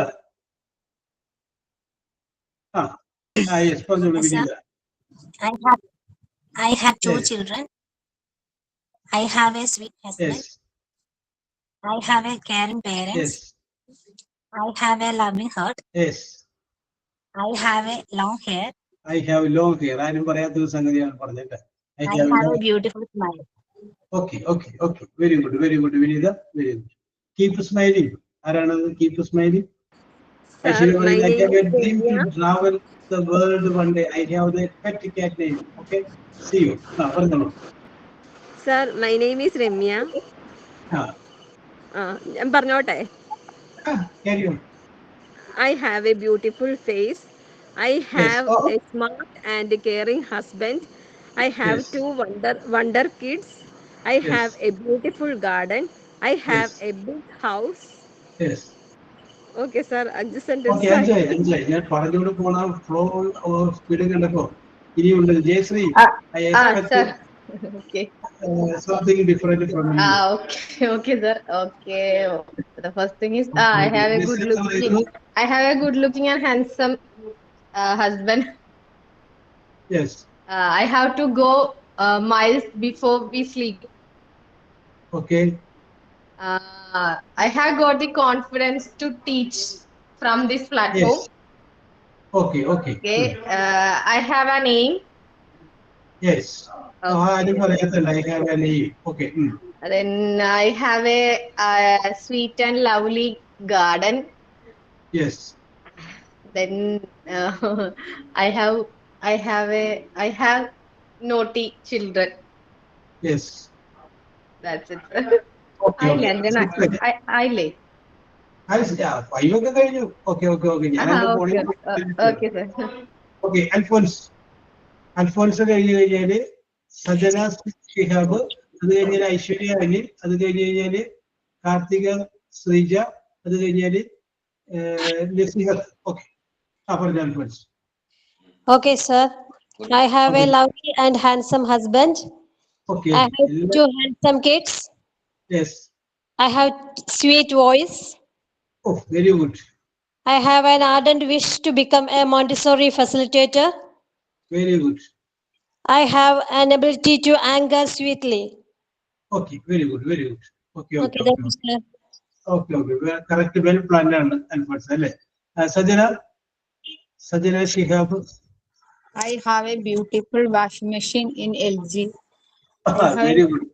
Yes, പറഞ്ഞോളൂ വിനീത. I have 2 Yes. children. I have a sweet husband. Yes. I have a caring parents. Yes. I have a loving heart. Yes. I have a long hair. I have long hair. ആരും പറയാത്തൊരു സംഗതിയാണ് പറഞ്ഞത്. I have a beautiful smile. Okay. Very good. Vineetha, very good. Keep smiling. ആരാണത്? Keep smiling. Actually, I have a dream to travel the world one day. I have the pet cat name. Okay. See you. പറഞ്ഞോളൂ. Sir, my name is Remya. ഞാൻ പറഞ്ഞോട്ടെ. Carry on. I have a beautiful face. I have a smart and caring husband. I have 2 wonder kids. I have a beautiful garden. I have a big house. Yes. Okay, sir. 5 sentences. Okay, ഞാൻ പറഞ്ഞോട് പോണ ഫ്ലോ സ്പീഡ് കണ്ടപ്പോ ഇനിയുണ്ട്. Jayashree, I expect Okay. something different from you. Okay, sir. Okay. The first thing is I have a good looking and handsome husband. Yes. I have to go miles before we sleep. Okay. I have got the confidence to teach from this platform. Yes. Okay. I have a name. Yes. ആരും പറയാത്തല്ല. I have a name. Okay. Then I have a sweet and lovely garden. Yes. Then I have naughty children. Yes. That's it. Okay. I lay. ഫൈവൊക്കെ കഴിഞ്ഞു. Okay. Okay, sir. Okay. Alphonse കഴിഞ്ഞു കഴിഞ്ഞാല് സജന ഷിഹാബ്, അത് കഴിഞ്ഞാല് ഐശ്വര്യ അനിൽ, അത് കഴിഞ്ഞ് കഴിഞ്ഞാല് കാർത്തിക ശ്രീജ, അത് കഴിഞ്ഞാല് നസിഹത്ത്. ഓക്കെ, പറഞ്ഞു Alphons. Okay, sir. I have a lovely and handsome husband. Okay. I have 2 handsome kids. Yes. I have sweet voice. Oh, very good. I have an ardent wish to become a Montessori facilitator. Very good. I have an ability to anger sweetly. Okay, very good. Okay. Thank you, sir. Okay. Correct, well planned ആണ് അൽഫോൻസ് അല്ലേ? Sajana Shihab. I have a beautiful washing machine in LG. Very good.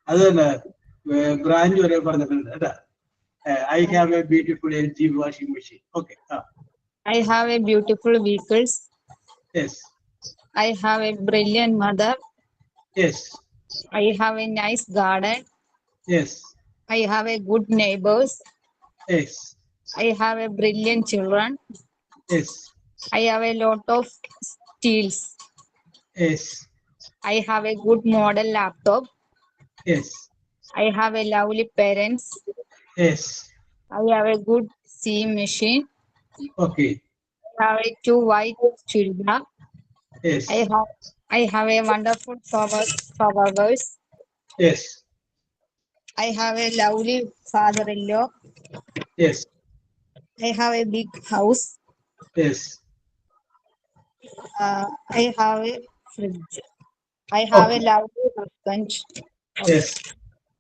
അത് തന്നെ ബ്രാൻഡ് വരെ പറഞ്ഞിട്ടുണ്ട് കേട്ടാ. I have a beautiful LG washing machine. Okay. I have a beautiful vehicles. Yes. I have a brilliant mother. Yes. I have a nice garden. Yes. I have a good neighbors. Yes. I have a brilliant children. Yes. I have a lot of steals. Yes. I have a good model laptop. Yes. I have a lovely parents. Yes. I have a good sewing machine. Okay. I have 2 white children. Yes. I have a wonderful flowers. Yes. I have a lovely father-in-law. Yes. I have a big house. Yes. I have a fridge. I have a lovely husband. Yes.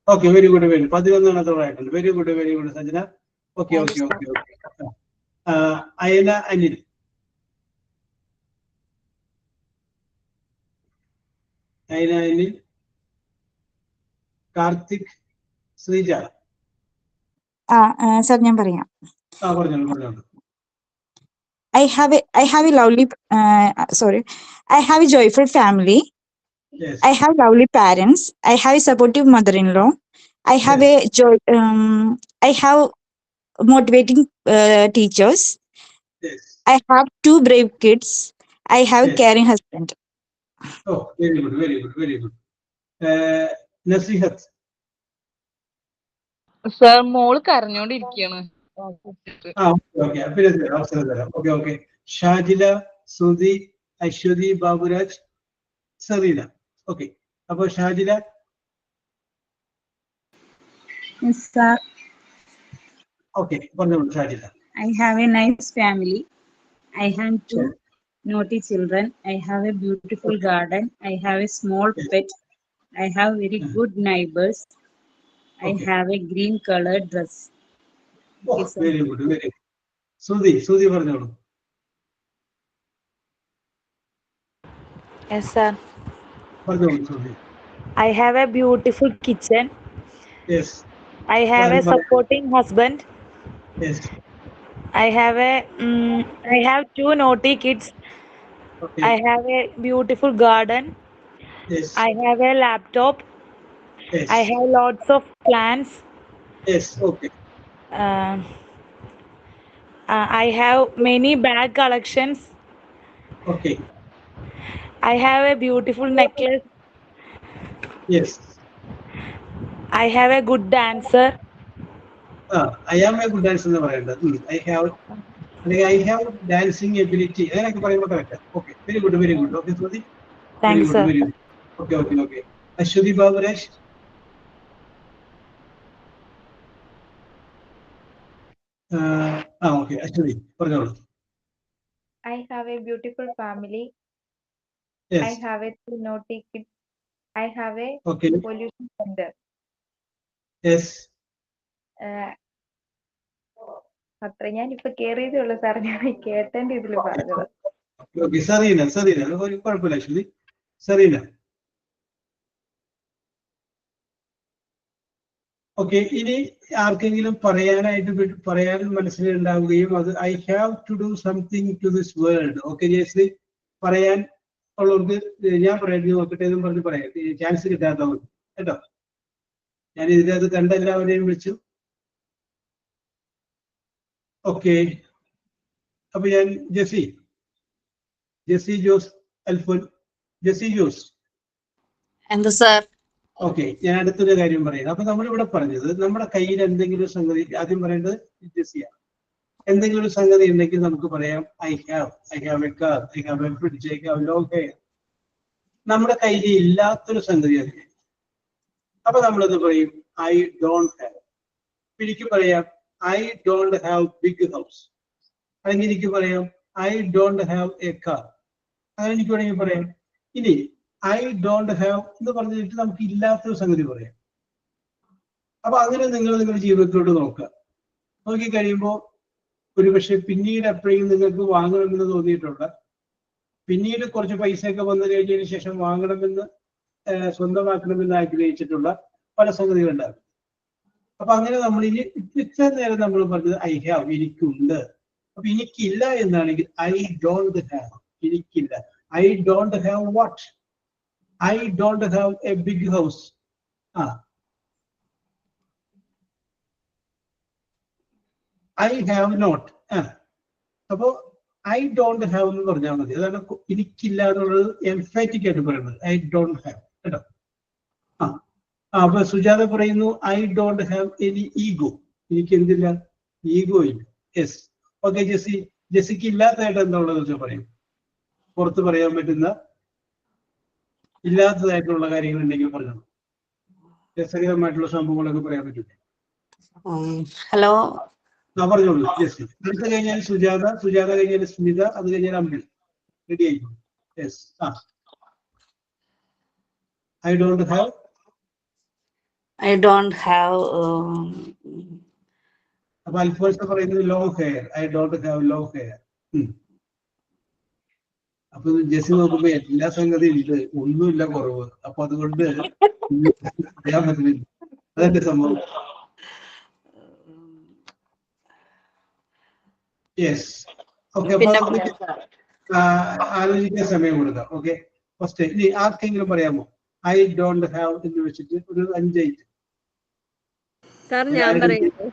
Okay, very good, very good. 11 ആയിട്ടുണ്ട്. Very good, very good, Sanjana. Okay. Ayana Anil. Ayana Anil. Karthik Srija. Sir ഞാൻ പറയാം. പറഞ്ഞോളൂ. I have a lovely I have a joyful family. Yes. I have lovely parents. I have a supportive mother-in-law. I have I have motivating teachers. Yes. I have 2 brave kids. I have a caring husband. Oh, very good, very good, very good. Nasihat. Sir, മോള് കരഞ്ഞോണ്ടിരിക്കുകയാണ്. Okay. അവസരം തരാം. Okay. ഷാജില, സുധി, അശ്വതി, ബാബുരാജ്, സെറീന. Okay. അപ്പൊ ഷാജില. Yes, sir. Okay. പറഞ്ഞോളൂ Shajila. I have a nice family. I have 2 naughty children. I have a beautiful garden. I have a small pet. I have very good neighbors. I have a green colored dress. Very good, very good. Sudhi പറഞ്ഞോളൂ. Yes, sir. പറഞ്ഞോളൂ Sudhi. I have a beautiful kitchen. Yes. I have a supporting husband. Yes. I have 2 naughty kids. Okay. I have a beautiful garden. Yes. I have a laptop. Yes. I have lots of plants. Yes. Okay. I have many bag collections. Okay. I have a beautiful necklace. Yes. I have a good dancer. I am a good dancer എന്ന് പറയുന്നത്. I have dancing ability. അങ്ങനെയൊക്കെ പറയുമ്പോൾ correct. Okay. Very good, very good. Okay, Sudhi. Thanks, sir. Very good. Okay. Aswathy Baburaj. Okay. Aswathy പറഞ്ഞോളൂ. I have a beautiful family. Yes. I have a 2 naughty kids. I have a pollution center. Yes. അത്ര ഞാൻ ഇപ്പൊ കേറിയതേ ഉള്ളൂ സാർ, ഞാൻ കേട്ടേണ്ട ഇതിൽ പറഞ്ഞത്. Okay. സെറീന ഒരു കുഴപ്പമില്ല അശ്വതി. സെറീന. ഓക്കെ. ഇനി ആർക്കെങ്കിലും പറയാൻ മനസ്സിലുണ്ടാവുകയും അത് I have to do something to this world. Okay Jayasree, പറയാൻ ഉള്ളവർക്ക് ഞാൻ പറയാൻ നോക്കട്ടെ എന്നും പറഞ്ഞ് പറയാം. ചാൻസ് കിട്ടാത്തവർക്ക് കേട്ടോ. ഞാൻ ഇതിനകത്ത് കണ്ട എല്ലാവരെയും വിളിച്ചു. ഓക്കെ. അപ്പൊ ഞാൻ ജെസി ജോസ് അൽഫോൻ. ജെസി ജോസ്. എന്ത് സാർ? ഓക്കെ, ഞാൻ അടുത്തൊരു കാര്യം പറയുന്നത്. അപ്പൊ നമ്മളിവിടെ പറഞ്ഞത് നമ്മുടെ കയ്യിൽ എന്തെങ്കിലും ഒരു സംഗതി, ആദ്യം പറയേണ്ടത് ജെസിയാണ്. എന്തെങ്കിലും ഒരു സംഗതി ഉണ്ടെങ്കിൽ നമുക്ക് പറയാം I have a car, I have A fridge, I have long hair. നമ്മുടെ കയ്യിൽ ഇല്ലാത്തൊരു സംഗതി അത്. അപ്പൊ നമ്മളത് പറയും ഐ ഡോണ്ട് ഹാവ്. എനിക്ക് പറയാം I don't have big house. അല്ലെങ്കിൽ എനിക്ക് പറയാം I don't have a car. അങ്ങനെ എനിക്ക് വേണമെങ്കിൽ പറയാം. ഇനി ഐ ഡോണ്ട് ഹാവ് എന്ന് പറഞ്ഞിട്ട് നമുക്ക് ഇല്ലാത്തൊരു സംഗതി പറയാം. അപ്പൊ അങ്ങനെ നിങ്ങളുടെ ജീവിതത്തിലോട്ട് നോക്കി കഴിയുമ്പോൾ ഒരുപക്ഷെ പിന്നീട് എപ്പോഴെങ്കിലും നിങ്ങൾക്ക് വാങ്ങണമെന്ന് തോന്നിയിട്ടുണ്ട്. പിന്നീട് കുറച്ച് പൈസയൊക്കെ വന്നു കഴിഞ്ഞതിന് ശേഷം വാങ്ങണമെന്ന് സ്വന്തമാക്കണമെന്ന് ആഗ്രഹിച്ചിട്ടുള്ള പല സംഗതികളുണ്ടാകും. അപ്പൊ അങ്ങനെ നമ്മൾ ഇത്ര നേരം നമ്മൾ പറഞ്ഞത് ഐ ഹാവ്, എനിക്കുണ്ട്. അപ്പൊ എനിക്കില്ല എന്നാണെങ്കിൽ ഐ ഡോണ്ട് ഹാവ്, എനിക്കില്ല. I don't have what? I don't have a big house. I have not. അപ്പോ ഐ ഡോണ്ട് ഹാവ് എന്ന് പറഞ്ഞാൽ മതി. അതാണ് എനിക്കില്ല എന്നുള്ളത് എംഫാറ്റിക് ആയിട്ട് പറയുന്നത്. ഐ ഡോണ്ട് ഹാവ് കേട്ടോ. അപ്പൊ സുജാത പറയുന്നു I don't have any ego. എനിക്ക് എന്തില്ല? ഈഗോ ഇല്ല. യെസ്. ഓക്കെ ജെസിക്ക് ഇല്ലാത്തതായിട്ട് എന്താ ഉള്ളത് വെച്ചാൽ പറയും. പുറത്ത് പറയാൻ പറ്റുന്ന ഇല്ലാത്തതായിട്ടുള്ള കാര്യങ്ങൾ ഉണ്ടെങ്കിൽ പറഞ്ഞു. രസകരമായിട്ടുള്ള സംഭവങ്ങളൊക്കെ പറയാൻ പറ്റില്ല. ഹലോ. പറഞ്ഞോളൂ. യെസ്. അടുത്ത കഴിഞ്ഞാൽ സുജാത, സുജാത കഴിഞ്ഞാൽ സ്മിത, അത് കഴിഞ്ഞാൽ അമ്പിളി. റെഡി ആയിക്കോളൂ. Yes. I don't have. I don't have. അപ്പൊ അൽഫോൻസ് പറയുന്നത് long hair. I don't have long hair. അപ്പൊ ജെസ്സി നോക്കുമ്പോ എല്ലാ സംഗതിയും ഉണ്ട്, ഒന്നുമില്ല കുറവ്. അപ്പൊ അതുകൊണ്ട് പറയാൻ പറ്റുന്നില്ല. അതെന്റെ സംഭവം. യെസ്. ഓക്കെ. അപ്പൊ ആലോചിക്കാൻ സമയം കൊടുക്കാം. ഓക്കെ. ഫസ്റ്റ് ഇനി ആർക്കെങ്കിലും പറയാമോ? ഐ ഡോണ്ട് ഹാവ് എന്ന് വെച്ചിട്ട് ഒരു 5 ഐറ്റം. സാർ ഞാൻ പറയട്ടെ.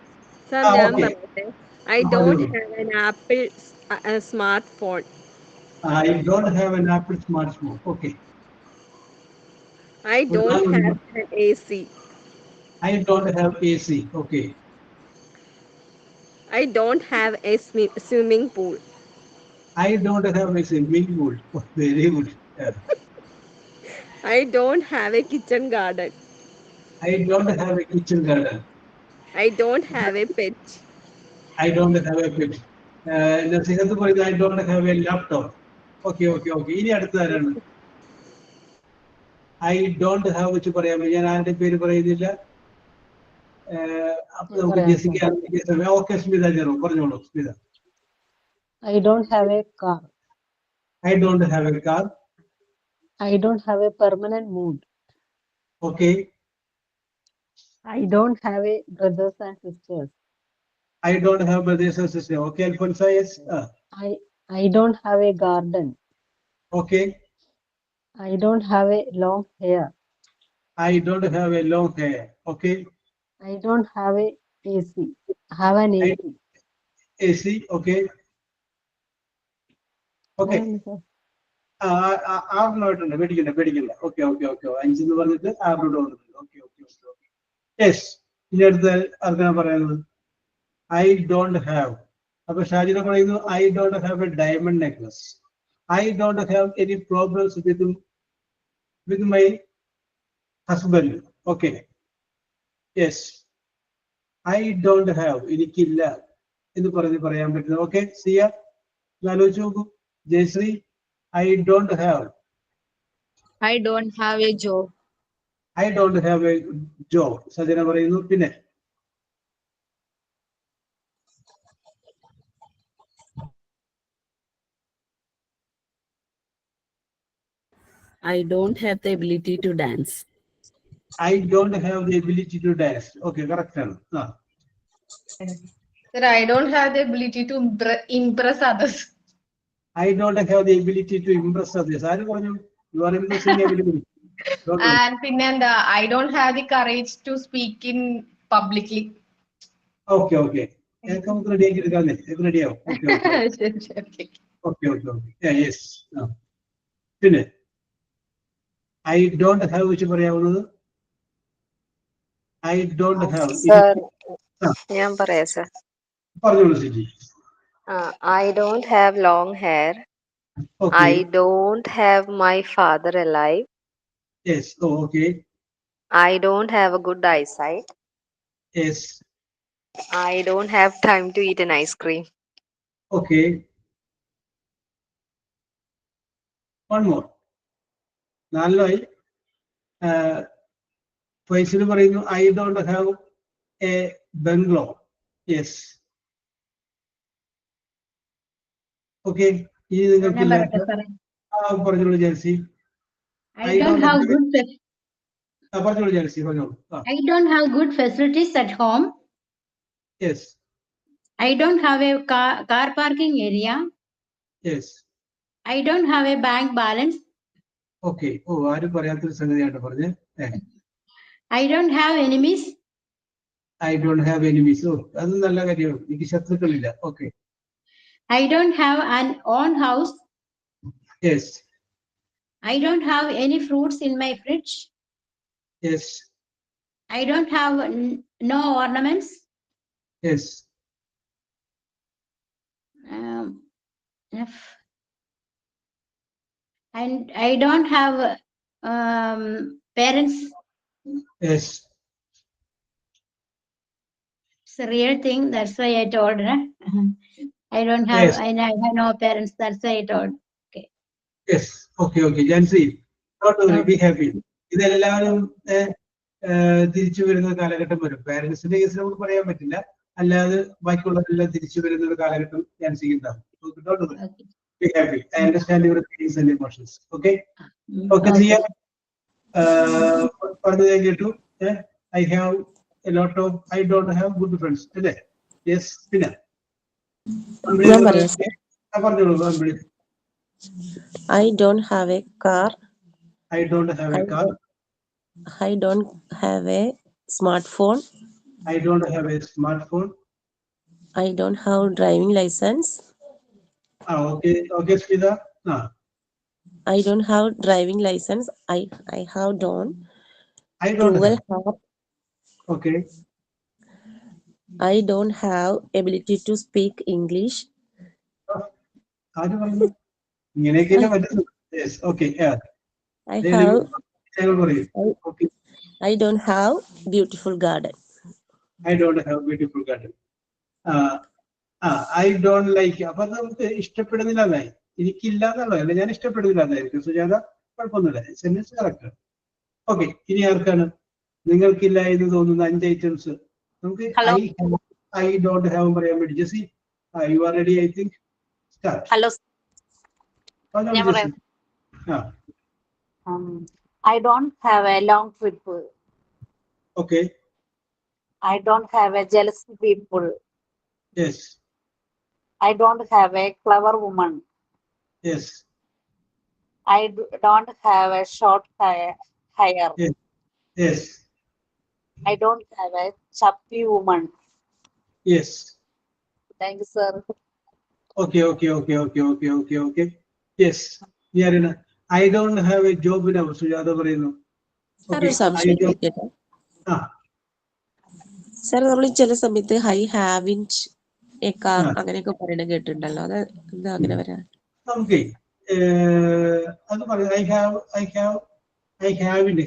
സാർ ഞാൻ പറയട്ടെ. I don't have an Apple smart phone. I don't have an Apple smartphone. Okay. I don't have an AC. I don't have AC. Okay. I don't have a swimming pool. I don't have a swimming pool. Oh, very good. Yeah. I don't have a kitchen garden. I don't have a kitchen garden. I don't have a pet. I don't have a pet. Nasihathu parayunnu I don't have a laptop. Okay, okay, okay. ഇനി അടുത്തതാണ്. I don't have വെച്ച് പറയാൻ ഞാൻ ആരുടെ പേര് പറയുന്നില്ല. അപ്പൊ നമുക്ക് ജെസിക്ക ഓക്കെ. സ്മിത ജെറോ പറഞ്ഞോളൂ. Smitha. I don't have a car. I don't have a car. I don't have a permanent mood. Okay. I don't have a brothers and sisters. I don't have brothers and sisters. Okay, Alfonso, yes. I don't have a garden. Okay. I don't have a long hair. I don't have a long hair. Okay. I don't have a AC. Have an AC. AC. Okay. Okay. ആറിനോട്ടുണ്ട്. പേടിക്കണ്ട. Okay okay okay. 5 എന്ന് പറഞ്ഞിട്ട് 6 okay okay okay okay. Yes. ഇനി അടുത്ത ആർക്കാണ് പറയുന്നത്? I don't have. അപ്പൊ ഷാജിന പറയുന്നു I don't have A diamond necklace. I don't have any problems with my husband. Okay. Yes. I don't have എനിക്കില്ല എന്ന് പറയാൻ പറ്റുന്നത്. ഓക്കെ. സിയ ആലോചിച്ച് നോക്കൂ. Jayashree I don't have. I don't have a job. I don't have a job. Sajana പറയുന്നു. പിന്നെ I don't have the ability to dance. I don't have the ability to dance. Okay, correct ആണ്. Sir, I don't have the ability to impress others. I don't have the ability to impress others. ആര് പറഞ്ഞു? You are impressing everybody. And പിന്നെന്താ I don't have the courage to speak in publicly. Okay, okay. നമുക്ക് റെഡി ആക്കി എടുക്കാന്നേ. റെഡിയാവും. Okay, okay. Okay, okay, okay. Yeah, yes. പിന്നെ I don't have വെച്ച് പറയാവുന്നത്? I don't have. Sir, ഞാൻ പറയാം sir. പറഞ്ഞോളൂ Siji. I don't have long hair. Okay. I don't have my father alive. Yes. Oh, okay. I don't have a good eyesight. Yes. I don't have time to eat an ice cream. Okay. One more. നാലായി. ഫൈസൽ പറയുന്നു I don't have a bungalow. Yes. Okay. ഇനി നിങ്ങൾക്കില്ല. പറഞ്ഞോളൂ Jelsy. I don't have good. പറഞ്ഞോളൂ ജെൽസി. പറഞ്ഞോളൂ. I don't have good facilities at home. Yes. I don't have a car parking area. Yes. I don't have a bank balance. Okay. ഓ ആരും പറയാത്തൊരു സംഗതിയാണ് പറഞ്ഞേ. I don't have enemies. I don't have enemies. ഓ അത് നല്ല കാര്യമാണ്. എനിക്ക് ശത്രുക്കളില്ല. Okay. I don't have an own house. Yes. I don't have any fruits in my fridge. Yes. I don't have no ornaments. Yes. And I don't have Parents. Yes. It's a real thing. That's why I told. I don't have. Yes. I have no parents. That's why I told. Okay. Yes. Okay. Jansi, not to be happy. ഇതെല്ലാവരും തിരിച്ചു വരുന്ന കാലഘട്ടം വരും. പാരന്റ്സിന്റെ കേസിൽ നമുക്ക് പറയാൻ പറ്റില്ല. അല്ലാതെ ബാക്കിയുള്ളവരെല്ലാം തിരിച്ചു വരുന്ന ഒരു കാലഘട്ടം ജാൻസിക്ക് ഉണ്ടാവും. Be happy. I understand your feelings and emotions. Okay. Okay. Zia. Further കേട്ടു. I have a lot of. I don't have good friends. അല്ലേ? Yes. പിന്നെ. I don't have a car. I don't have a car. I don't have a smartphone. I don't have a smartphone. I don't have driving license. Okay. Okay, Smita. I don't have driving license. I have done. I don't have. Okay. I don't have ability to speak English. Yes. Okay. Yeah. I don't have beautiful garden. I don't have beautiful garden. I don't like. അപ്പൊ നമുക്ക് ഇഷ്ടപ്പെടുന്നില്ല എന്നായി. എനിക്കില്ല എന്നുള്ളതല്ല, ഞാൻ ഇഷ്ടപ്പെടുന്നില്ല എന്നായിരിക്കും. സുജാത കുഴപ്പമൊന്നുമില്ല. Sentence correct. ഓക്കെ. ഇനി ആർക്കാണ് നിങ്ങൾക്കില്ല എന്ന് തോന്നുന്ന 5 ഐറ്റംസ്? നമുക്ക് I don't have പറയാൻ വേണ്ടി. Jessy, you are ready, I think. Start. Hello. I don't have a long trip. Okay. I don't have a jealous people. Yes. I don't have a clever woman. Yes. I don't have a short hair. Yes. Yes. I don't have a chubby woman. Yes. Thank you, sir. Okay. Yes. Yarina, I don't have a job in our Sujata പറയുന്നു. Okay. സർ, നമ്മൾ ചില സമയത്ത് ഐ ഹാവിൻറ്റ് എ കാർ അങ്ങനെയൊക്കെ പറയണ കേട്ടിട്ടുണ്ടല്ലോ. അത് എന്താ അങ്ങനെ വരാൻ? നമുക്ക് അത് പറയാം. I haven't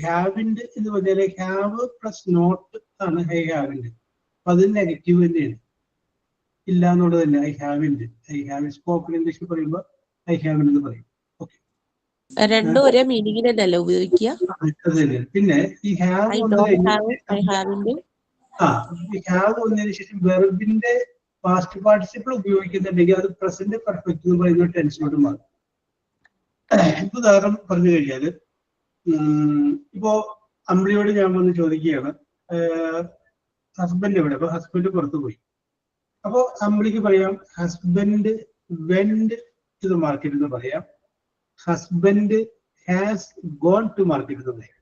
എന്ന് പറഞ്ഞാൽ have പ്ലസ് നോട്ട് ആണ് I haven't. അപ്പൊ അത് നെഗറ്റീവ് തന്നെയാണ്. ഇല്ല എന്നുള്ളത് തന്നെ. I haven't സ്പോക്കൺ ഇംഗ്ലീഷിൽ പറയുമ്പോൾ I haven't എന്ന് പറയും. രണ്ടും ഒരേ മീനിങ്ങിൽ തന്നെയല്ലേ ഉപയോഗിക്കുക? പിന്നെ ഈ ഹാവ് വന്നതിന് ശേഷം വെർബിന്റെ പാസ്റ്റ് പാർട്ടിസിപ്പിൾ ഉപയോഗിക്കുന്നുണ്ടെങ്കിൽ അത് പ്രസന്റ് പെർഫെക്റ്റ് എന്ന് പറയുന്ന ടെൻസിലോട്ട് മാറും. ഉദാഹരണം പറഞ്ഞു കഴിഞ്ഞാല്, ഇപ്പോ അമ്പിളിയോട് ഞാൻ വന്ന് ചോദിക്കുകയാണ്, ഹസ്ബൻഡ് എവിടെ? അപ്പൊ ഹസ്ബൻഡ് പുറത്തു പോയി. അപ്പോ അമ്പിളിക്ക് പറയാം husband went to the market എന്ന് പറയാം. Husband has gone to market എന്ന് പറയാം.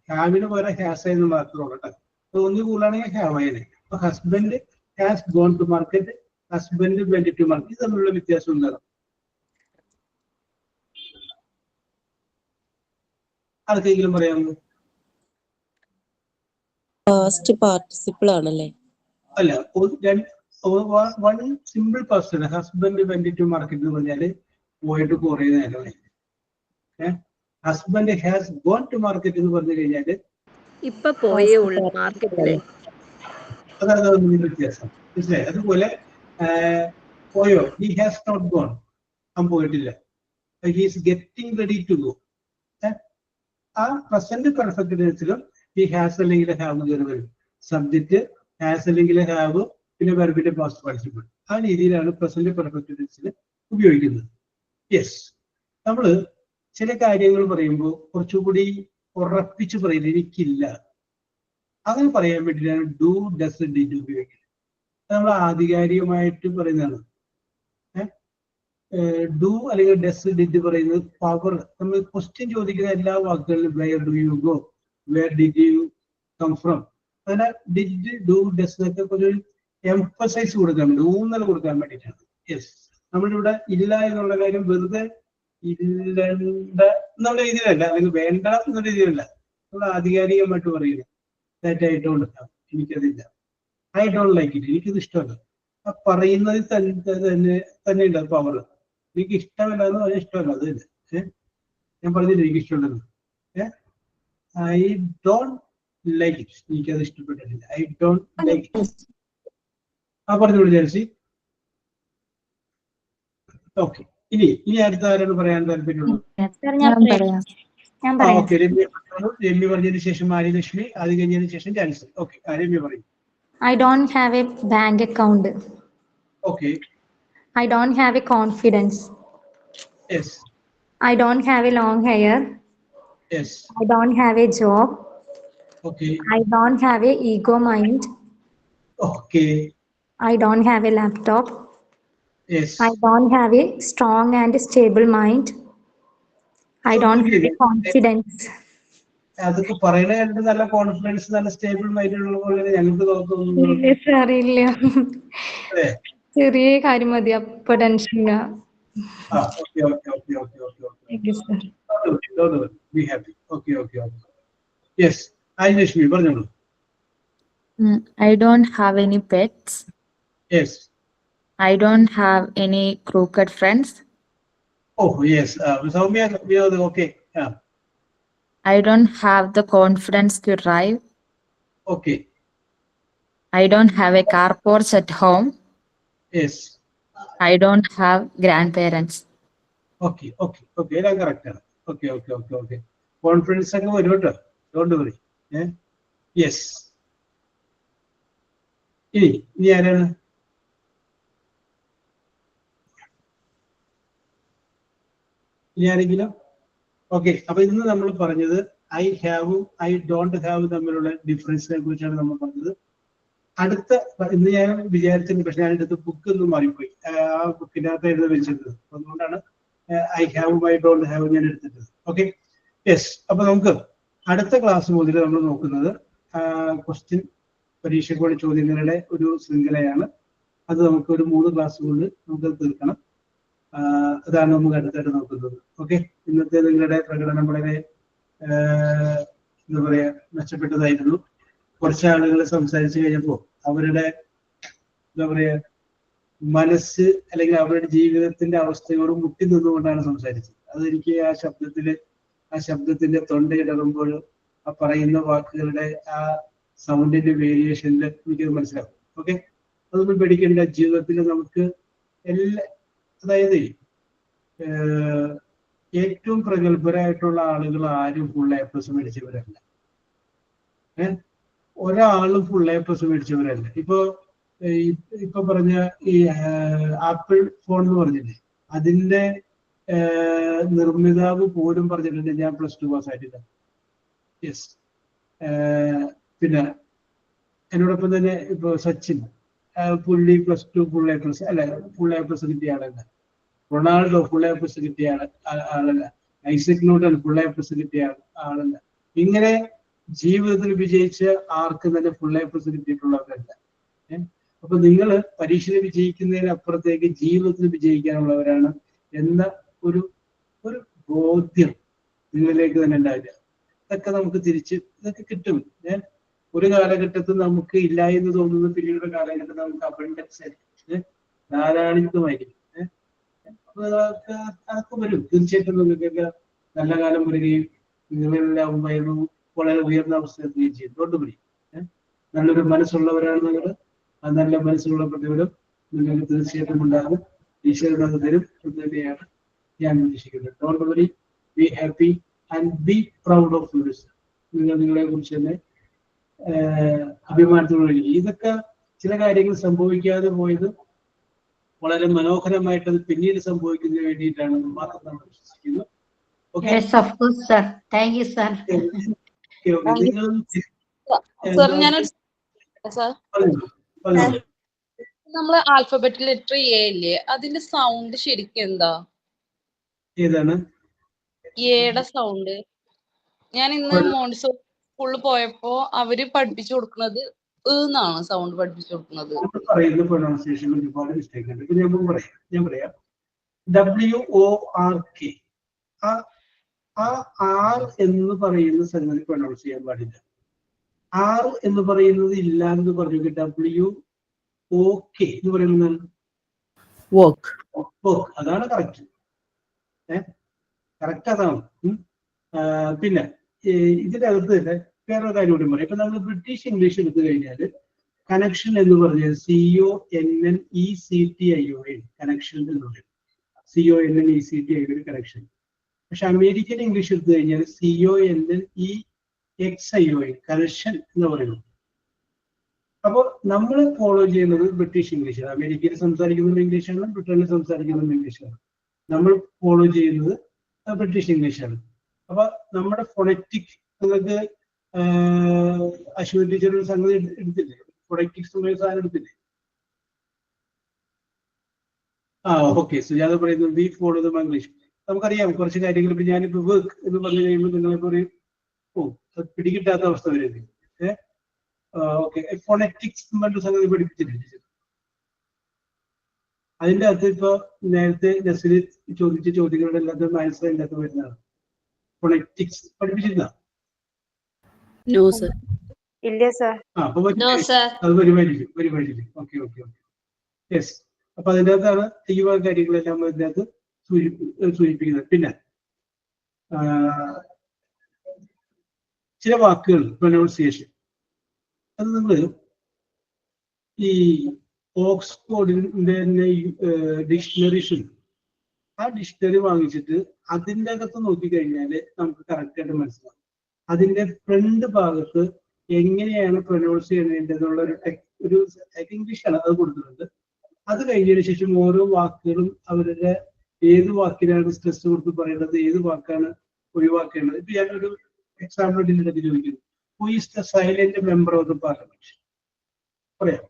ഹാവിന് പകരം ഹാസ് എന്ന് മാത്രം കേട്ടോ. ഒന്നി കൂടുതലാണെങ്കിൽ ഹാവ് ആയത്. അപ്പൊ husband has gone to market, husband went to market തമ്മിലുള്ള വ്യത്യാസം എന്താണ്? ആർക്കെങ്കിലും പറയാമോ? പാസ്റ്റ് പാർട്ടിസിപ്പിൾ ആണല്ലേ? അല്ല, one simple person. Husband went to market എന്ന് പറഞ്ഞാല് പോയിട്ട് കുറെ നേരമായി. Husband has gone to market എന്ന് പറഞ്ഞു കഴിഞ്ഞാല് ഇപ്പൊ പോയേ ഉള്ളൂ മാർക്കറ്റില്. അതാണ് വ്യത്യാസം. മനസ്സിലായി? അതുപോലെ പോയോ, ഹി ഹാസ് നോട്ട് ഗോൺ, അവൻ പോയിട്ടില്ല. He is getting ready to go. ആ പ്രസന്റ് പെർഫെക്റ്റ് ടെൻസിലും ഈ ഹാസ് അല്ലെങ്കിൽ ഹാവ് കയറി വരും. സബ്ജക്റ്റ് ഹാസ് അല്ലെങ്കിൽ ഹാവ്, പിന്നെ വെർബിന്റെ പാസ്റ്റ് പാർട്ടിസിപ്പിൾ. ആ രീതിയിലാണ് പ്രസന്റ് പെർഫെക്റ്റ് ടെൻസിൽ ഉപയോഗിക്കുന്നത്. യെസ്, നമ്മള് ചില കാര്യങ്ങൾ പറയുമ്പോൾ കുറച്ചുകൂടി ഉറപ്പിച്ച് പറയുന്നത് എനിക്കില്ല, അങ്ങനെ പറയാൻ വേണ്ടിയിട്ടാണ് ഡു, ഡസ്, ഡിഡ് ഉപയോഗിക്കുന്നത്. നമ്മൾ ആധികാരികമായിട്ട് പറയുന്നതാണ്. ഡു അല്ലെങ്കിൽ ഡസ്, ഡിഡ് പറയുന്നത് പവർ. നമ്മൾ ക്വസ്റ്റ്യൻ ചോദിക്കുന്ന എല്ലാ വാക്കുകളിലും where do you go, where did you come from, അങ്ങനെ ഡിഡ്, ഡു, ഡസ് എന്നൊക്കെ ഒരു എംഫസൈസ് കൊടുക്കാൻ വേണ്ടി, ഊന്നൽ കൊടുക്കാൻ വേണ്ടിയിട്ടാണ്. യെസ്, നമ്മളിവിടെ ഇല്ല എന്നുള്ള കാര്യം വെറുതെ ഇല്ല എന്നുള്ള രീതിയിലല്ല, അല്ലെങ്കിൽ വേണ്ട എന്നുള്ള രീതിയിലല്ല, നമ്മൾ ആധികാരികമായിട്ട് പറയുന്നത്. ദാറ്റ് ഐ ഡോണ്ട് ഹാവ്, എനിക്കതില്ല. ഐ ഡോണ്ട് ലൈക്ക് ഇറ്റ്, എനിക്കത് ഇഷ്ടമല്ല. ആ പറയുന്നതിൽ തന്നെ ഉണ്ട് പവർ. എനിക്ക് ഇഷ്ടമല്ല എന്ന് പറഞ്ഞാൽ ഇഷ്ടമല്ല, അത് തന്നെ. ഞാൻ പറഞ്ഞില്ല എനിക്ക് ഇഷ്ടമുണ്ടെന്ന്. I don't like it. എനിക്കത് ഇഷ്ടപ്പെട്ടിട്ടില്ല. I don't like it. പറഞ്ഞോളൂ ജെൽസി. ഓക്കെ, ഇനി അടുത്ത ആരാണ് പറയാൻ താല്പര്യമുള്ളത്? ഓക്കെ, രമ്യ പറഞ്ഞതിന് ശേഷം ആര്യലക്ഷ്മി, അത് കഴിഞ്ഞതിന് ശേഷം ജാൻസൺ. ഓക്കെ, രമ്യ പറയും. I don't have a bank account. Okay. I don't have a confidence. Yes. I don't have a long hair. Yes. I don't have a job. Okay. I don't have a ego mind. Okay. I don't have a laptop. Yes. I don't have a strong and stable mind. I don't have a confidence. അതൊക്കെ പറയണ കണ്ട് നല്ല കോൺഫിഡൻസ്, നല്ല സ്റ്റേബിൾ മൈൻഡ് ഉള്ള പോലെ ഞങ്ങൾക്ക് തോന്നുന്നു. അറിയില്ല, ചെറിയ കാര്യം മതി അപ്പൊ ടെൻഷൻ. പറഞ്ഞോളൂ. I don't have any pets. Yes. I don't have any crooked friends. Oh yes, Soumya, okay. Yeah. I don't have the confidence to drive. Okay. I don't have a car porch at home. Yes. I don't have grandparents. Okay. എല്ലാം കറക്റ്റ് ആണ്. ഓക്കെ. കോൺഫിഡൻസ് ഒക്കെ വരും കേട്ടോ, ഡോണ്ട് വറി. യെസ്. ഇനി ആരാണ്? ഇനി ആരെങ്കിലും? ഓക്കെ, അപ്പൊ ഇന്ന് നമ്മൾ പറഞ്ഞത് ഐ ഹാവും ഐ ഡോണ്ട് ഹാവ് തമ്മിലുള്ള ഡിഫറൻസിനെ കുറിച്ചാണ് നമ്മൾ പറഞ്ഞത്. അടുത്ത ഇന്ന് ഞാൻ വിചാരിച്ചിരുന്നു, പക്ഷെ ഞാൻ എടുത്ത് ബുക്ക് ഒന്നും മാറിപ്പോയി. ആ ബുക്കിനകത്ത് എഴുതി വെച്ചിരുന്നത്, അതുകൊണ്ടാണ് ഐ ഹാവും ഐ ഡോണ്ട് ഹാവും ഞാൻ എടുത്തിട്ടത്. Okay, yes. അപ്പൊ നമുക്ക് അടുത്ത ക്ലാസ് മുതൽ നമ്മൾ നോക്കുന്നത് ക്വസ്റ്റ്യൻ, പരീക്ഷയ്ക്കുള്ള ചോദ്യങ്ങളുടെ ഒരു ശൃംഖലയാണ്. അത് നമുക്ക് ഒരു 3 ക്ലാസ് കൊണ്ട് നമുക്ക് തീർക്കണം. അതാണ് നമുക്ക് അടുത്തായിട്ട് നോക്കുന്നത്. ഓക്കെ, ഇന്നത്തെ നിങ്ങളുടെ പ്രകടനം വളരെ എന്താ പറയാ മെച്ചപ്പെട്ടതായിരുന്നു. കുറച്ച് ആളുകൾ സംസാരിച്ചു കഴിഞ്ഞപ്പോൾ അവരുടെ എന്താ പറയാ മനസ്സ് അല്ലെങ്കിൽ അവരുടെ ജീവിതത്തിന്റെ അവസ്ഥയോട് മുട്ടി നിന്നുകൊണ്ടാണ് സംസാരിച്ചത്. അതെനിക്ക് ആ ശബ്ദത്തിന്റെ തൊണ്ടയിടറുമ്പോൾ ആ പറയുന്ന വാക്കുകളുടെ ആ സൗണ്ടിന്റെ വേരിയേഷനിൽ എനിക്കത് മനസ്സിലാവും. ഓക്കെ, അതൊന്നും പേടിക്കേണ്ട. ജീവിതത്തിൽ നമുക്ക് അതായത് ഏറ്റവും പ്രഗത്ഭരായിട്ടുള്ള ആളുകൾ ആരും ഫുൾ A+ മേടിച്ചവരല്ല. ഒരാളും ഫുൾ A+ മേടിച്ചവരല്ല. ഇപ്പൊ പറഞ്ഞ ഈ ആപ്പിൾ ഫോൺ എന്ന് പറഞ്ഞില്ലേ, അതിന്റെ നിർമ്മിതാവ് പോലും പറഞ്ഞിട്ടുണ്ട് ഞാൻ +2 പാസ് ആയിട്ടില്ല. യെസ്. പിന്നെ എന്നോടൊപ്പം തന്നെ ഇപ്പൊ സച്ചിൻ, പുള്ളി +2 ഫുൾ A+ അല്ല, ഫുൾ A+ കിട്ടിയ ആളല്ല. റൊണാൾഡോ ഫുൾ A+ കിട്ടിയ ആളല്ല. ഐസക് ന്യൂട്ടൺ ഫുൾ A+ കിട്ടിയ ആളല്ല. ഇങ്ങനെ ജീവിതത്തിൽ വിജയിച്ച ആർക്കും തന്നെ ഫുൾ A+ കിട്ടിയിട്ടുള്ളവരല്ല. അപ്പൊ നിങ്ങൾ പരീക്ഷയിൽ വിജയിക്കുന്നതിനപ്പുറത്തേക്ക് ജീവിതത്തിൽ വിജയിക്കാനുള്ളവരാണ് എന്ന ഒരു ബോധ്യം നിങ്ങളിലേക്ക് തന്നെ ഉണ്ടാവില്ല. ഇതൊക്കെ നമുക്ക് ഇതൊക്കെ കിട്ടും. ഒരു കാലഘട്ടത്തിൽ നമുക്ക് ഇല്ല എന്ന് തോന്നുന്നു, പിന്നീട് കാലഘട്ടത്തിൽ നമുക്ക് അബണ്ടൻസ് ആയിരിക്കും, ധാരാളിത്വമായിരിക്കും. അതൊക്കെ വരും. തീർച്ചയായിട്ടും നിങ്ങൾക്കൊക്കെ നല്ല കാലം വരികയും നിങ്ങളെല്ലാം വളരെ ഉയർന്ന അവസ്ഥ എത്തുകയും ചെയ്യും. തൊട്ടുപിടി നല്ലൊരു മനസ്സുള്ളവരാണ് നിങ്ങൾ. ആ നല്ല മനസ്സുള്ള പ്രതിഫലം നിങ്ങൾക്ക് തീർച്ചയായിട്ടും ഉണ്ടാകും. ഈശ്വരൻ അത് തരും എന്ന് തന്നെയാണ് ഞാൻ ഉദ്ദേശിക്കുന്നത്. Don't worry, be happy and be proud of yourself. നിങ്ങൾ നിങ്ങളെ കുറിച്ച് തന്നെ അഭിമാനത്തോടെ. ഇതൊക്കെ ചില കാര്യങ്ങൾ സംഭവിക്കാതെ പോയത് വളരെ മനോഹരമായിട്ട് അത് പിന്നീട് സംഭവിക്കുന്നതിന് വേണ്ടിയിട്ടാണ് മാത്രം നമ്മൾ വിശ്വസിക്കുന്നു. നമ്മള് ആൽഫബറ്റ് ലെറ്റർ എ ഇല്ലേ, അതിന്റെ സൗണ്ട് ശരിക്കും എന്താ? ഏതാണ് എയുടെ സൗണ്ട്? ഞാൻ ഇന്ന് മോണ്ടിസോറി സ്കൂളിൽ പോയപ്പോ അവര് പഠിപ്പിച്ചു കൊടുക്കുന്നത് എന്നാണ് സൗണ്ട് പഠിപ്പിച്ചു കൊടുക്കുന്നത്. പറയുന്ന പ്രൊനൗൺസിയേഷൻ ഒരുപാട് മിസ്റ്റേക്ക് ഉണ്ട്. ഞാൻ പറയാം WORK. ആ ആർ എന്ന് പറയുന്ന സംഗതി പ്രൊനൗൺസ് ചെയ്യാൻ പാടില്ല. ആർ എന്ന് പറയുന്നത് ഇല്ല എന്ന് പറഞ്ഞു. WOK എന്ന് പറയുന്നത് അതാണ് കറക്റ്റ്. കറക്റ്റ് അതാണ്. പിന്നെ ഇതിന്റെ അകത്ത് തന്നെ വേറൊരു കാര്യം കൂടി പറയാം. ഇപ്പൊ നമ്മൾ ബ്രിട്ടീഷ് ഇംഗ്ലീഷ് എടുത്തു കഴിഞ്ഞാൽ കണക്ഷൻ എന്ന് പറഞ്ഞാൽ CONNECTION കണക്ഷൻ എന്ന് പറയും. CONNECTION connection. പക്ഷെ അമേരിക്കൻ ഇംഗ്ലീഷ് എടുത്തു കഴിഞ്ഞാൽ CONNEXION കണക്ഷൻ എന്ന് പറയുന്നു. അപ്പോൾ നമ്മൾ ഫോളോ ചെയ്യുന്നത് ബ്രിട്ടീഷ് ഇംഗ്ലീഷാണ്. അമേരിക്കയിൽ സംസാരിക്കുന്നത് ഇംഗ്ലീഷാണ്, ബ്രിട്ടനിൽ സംസാരിക്കുന്നത് ഇംഗ്ലീഷാണ്. നമ്മൾ ഫോളോ ചെയ്യുന്നത് ബ്രിട്ടീഷ് ഇംഗ്ലീഷാണ്. അപ്പൊ നമ്മുടെ ഫൊണറ്റിക് നിങ്ങൾക്ക് അശ്വതി ടീച്ചർ ഒരു സംഗതി എടുത്തില്ലേ? ഫൊണറ്റിക്സ് എന്ന സാധനം എടുത്തില്ലേ? ഓക്കെ. സുജാത പറയുന്നത് വി ഫോളോ ദ ഇംഗ്ലീഷ്. നമുക്കറിയാം കുറച്ച് കാര്യങ്ങൾ. ഇപ്പൊ ഞാനിപ്പോ വർക്ക് എന്ന് പറഞ്ഞു കഴിയുമ്പോൾ നിങ്ങളിപ്പോ ഒരു പിടികിട്ടാത്ത അവസ്ഥ വരുന്നത്. ഓക്കെ. ഫൊണറ്റിക്സ് എന്നൊരു സംഗതി പഠിപ്പിച്ചില്ലേ? അതിന്റെ അകത്ത് ഇപ്പൊ നേരത്തെ നസ്രി ചോദിച്ച ചോദ്യങ്ങളുടെ എല്ലാത്തും ആൻസർ അതിൻ്റെ അകത്ത് വരുന്നതാണ്. ഫൊണറ്റിക്സ് പഠിപ്പിച്ചിരുന്ന? ഇല്ല സർ. അപ്പൊ അത് വരുമായിരിക്കും. ഓക്കെ. യെസ്. അപ്പൊ അതിൻ്റെ അകത്താണ് ഈ വക കാര്യങ്ങളെല്ലാം അതിൻ്റെ അകത്ത് സൂചിപ്പിക്കുന്നത്. പിന്നെ ചില വാക്കുകൾ പ്രൊനൗൺസിയേഷൻ അത് നിങ്ങൾ ഈ ഓക്സ്ഫോർഡിന്റെ ഡിക്ഷണറീസ് ആ ഡിക്ഷണറി വാങ്ങിച്ചിട്ട് അതിൻ്റെ അകത്ത് നോക്കിക്കഴിഞ്ഞാൽ നമുക്ക് കറക്റ്റ് ആയിട്ട് മനസ്സിലാവും. അതിന്റെ ഫ്രണ്ട് ഭാഗത്ത് എങ്ങനെയാണ് പ്രൊനൗൺസ് ചെയ്യേണ്ടതെന്നുള്ള ഒരു ഇംഗ്ലീഷാണ് അത് കൊടുത്തിട്ടുണ്ട്. അത് കഴിഞ്ഞതിന് ശേഷം ഓരോ വാക്കുകളും അവരുടെ ഏത് വാക്കിനാണ് സ്ട്രെസ് കൊടുത്ത് പറയേണ്ടത്, ഏത് വാക്കാണ് ഒഴിവാക്കേണ്ടത്. ഇപ്പൊ ഞാനൊരു എക്സാമ്പിൾ ഇതിലേക്ക് ചോദിക്കുന്നു. Who is the silent member of the parliament? പറയാം.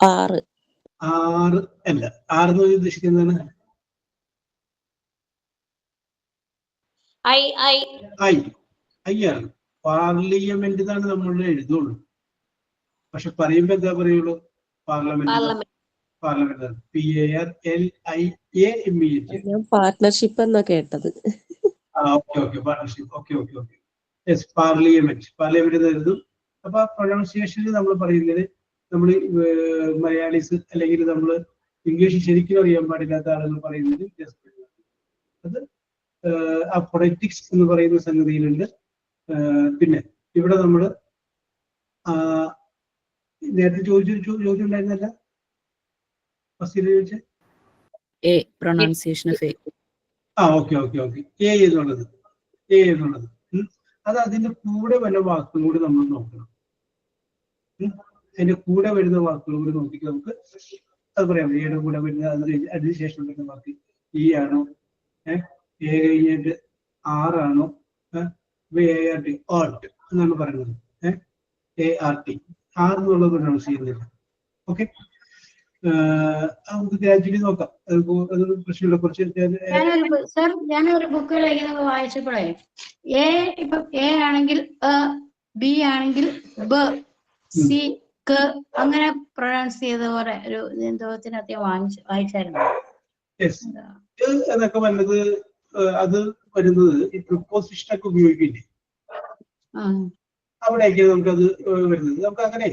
6 അല്ല. 6 എന്ന് ഉദ്ദേശിക്കുന്നതാണ് ഐ ആണ്. പാർലിമെന്റ് എന്നാണ് നമ്മൾ എഴുതുള്ളൂ. പക്ഷെ പറയുമ്പോ എന്താ പറയുള്ളൂ? പാർലമെന്റ് ആണ്. PARLIAMENT. പാർട്ട്ണർഷിപ്പ് എന്നാ കേട്ടത്. പാർലിമെന്റ് എഴുതും. അപ്പൊ പ്രൊനൗൺസിയേഷനിൽ നമ്മൾ പറയുന്നത് നമ്മൾ മലയാളീസ് അല്ലെങ്കിൽ നമ്മൾ ഇംഗ്ലീഷ് ശരിക്കും അറിയാൻ പാടില്ലാത്ത ആളുകൾ പറയുന്നത് അത് ആ ഫൊണറ്റിക്സ് എന്ന് പറയുന്ന സംഗതിയിലുണ്ട്. പിന്നെ ഇവിടെ നമ്മൾ നേരത്തെ ചോദിച്ചിട്ടുണ്ടായിരുന്നല്ല ഫസ്റ്റ് ചോദിച്ചേ പ്രൊനൗൺസിയേഷൻ ഓഫ് ഓക്കെ. എ എന്നുള്ളത് അത് അതിന്റെ കൂടെ വല്ല വാക്കുകളും കൂടി നമ്മൾ നോക്കണം. അതിന്റെ കൂടെ വരുന്ന വാക്കുകൾ കൂടി നോക്കിയിട്ട് നമുക്ക് അത് പറയാം. എയുടെ കൂടെ വരുന്ന അതിനുശേഷം വരുന്ന വാക്ക് ഈ ആണോ, എ കഴിഞ്ഞിട്ട് ആറാണോ, ART ആർട്ട് എന്നാണ് പറയുന്നത്. ART ആറെന്നുള്ളത് പ്രൊനൗൺസ് ചെയ്യുന്നില്ല. ഓക്കെ. നമുക്ക് ഗ്രാജുവലി നോക്കാം. അത് പ്രശ്നമില്ല. കുറച്ച് ഞാനൊരു ബുക്ക് വായിച്ചപ്പോഴേ ഇപ്പൊ എ ആണെങ്കിൽ ബി ആണെങ്കിൽ ബ, സി, ക അങ്ങനെ പ്രൊനൗൺസ് ചെയ്ത പോലെ ഒരു എന്തോത്തിനകത്ത് വായിച്ചായിരുന്നു. എന്നൊക്കെ വന്നത് അത് വരുന്നത് ഈ പ്രിപ്പോസിഷനൊക്കെ ഉപയോഗിക്കില്ലേ, അവിടെയൊക്കെ നമുക്കത് വരുന്നത്. നമുക്ക് അങ്ങനെ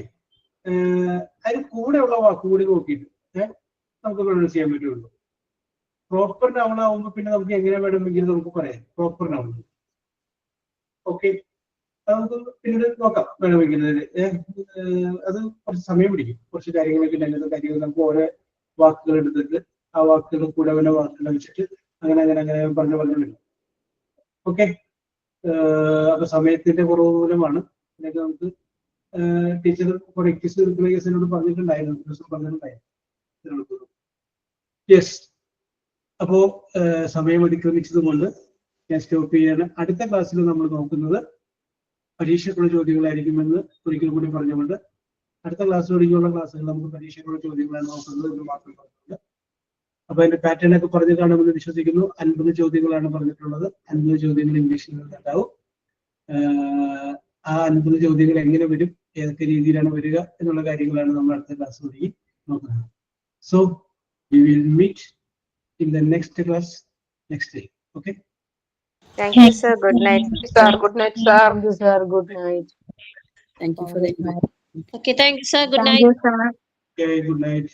അതിന് കൂടെയുള്ള വാക്കുകൂടി നോക്കിയിട്ട് നമുക്ക് പ്രൊനൗൺസ് ചെയ്യാൻ പറ്റുള്ളൂ. പ്രോപ്പർ നൗൺ ആവുമ്പോൾ പിന്നെ നമുക്ക് എങ്ങനെ വേണമെങ്കിലും നമുക്ക് പറയാം പ്രോപ്പർ നൗൺ. ഓക്കെ. നമുക്ക് പിന്നീട് നോക്കാം വേണമെങ്കിൽ. അത് കുറച്ച് സമയം പിടിക്കും. കുറച്ച് കാര്യങ്ങളൊക്കെ അങ്ങനത്തെ കാര്യങ്ങൾ നമുക്ക് ഓരോ വാക്കുകൾ എടുത്തിട്ട് ആ വാക്കുകൾ കൂടെ വല്ല വാക്കുകൾ വെച്ചിട്ട് അങ്ങനെ പറഞ്ഞു വരും. ഓക്കെ. അപ്പൊ സമയത്തിന്റെ കുറവ് മൂലമാണ് ഇതിനൊക്കെ നമുക്ക് ടീച്ചർ ഫൊണറ്റിക്സ് എടുക്കുന്ന കേസിനോട് പറഞ്ഞിട്ടുണ്ടായിരുന്നു. യെസ്. അപ്പോ സമയം അതിക്രമിച്ചത് കൊണ്ട് ഞാൻ സ്റ്റോപ്പ് ചെയ്യാണ്. അടുത്ത ക്ലാസ്സിൽ നമ്മൾ നോക്കുന്നത് പരീക്ഷയ്ക്കുള്ള ചോദ്യങ്ങളായിരിക്കുമെന്ന് ഒരിക്കൽ കൂടി പറഞ്ഞുകൊണ്ട് അടുത്ത ക്ലാസ് ഒഴികെയുള്ള ക്ലാസ്സുകൾ നമുക്ക് പരീക്ഷയ്ക്കുള്ള ചോദ്യങ്ങളാണ് നോക്കുന്നത് എന്ന് മാത്രം പറഞ്ഞുകൊണ്ട് അപ്പൊ അതിന്റെ പാറ്റേൺ ഒക്കെ പറഞ്ഞു കാണുമെന്ന് വിശ്വസിക്കുന്നു. 50 ചോദ്യങ്ങളാണ് പറഞ്ഞിട്ടുള്ളത്. 50 ചോദ്യങ്ങൾ ഇംഗ്ലീഷിൽ നിന്നുണ്ടാവും. ആ 50 ചോദ്യങ്ങൾ എങ്ങനെ വരും, ഏതൊക്കെ രീതിയിലാണ് വരിക എന്നുള്ള കാര്യങ്ങളാണ് നമ്മൾ അടുത്ത ക്ലാസ് ഒഴികെ നോക്കുന്നത്. So we will meet in the next class next day. Okay. Thank you, sir. Good night. Sir, good night, sir. Thank you, sir. Good night. Thank you for the invite. Okay, thank you, sir. Good Thank night. you, sir. Okay, good night.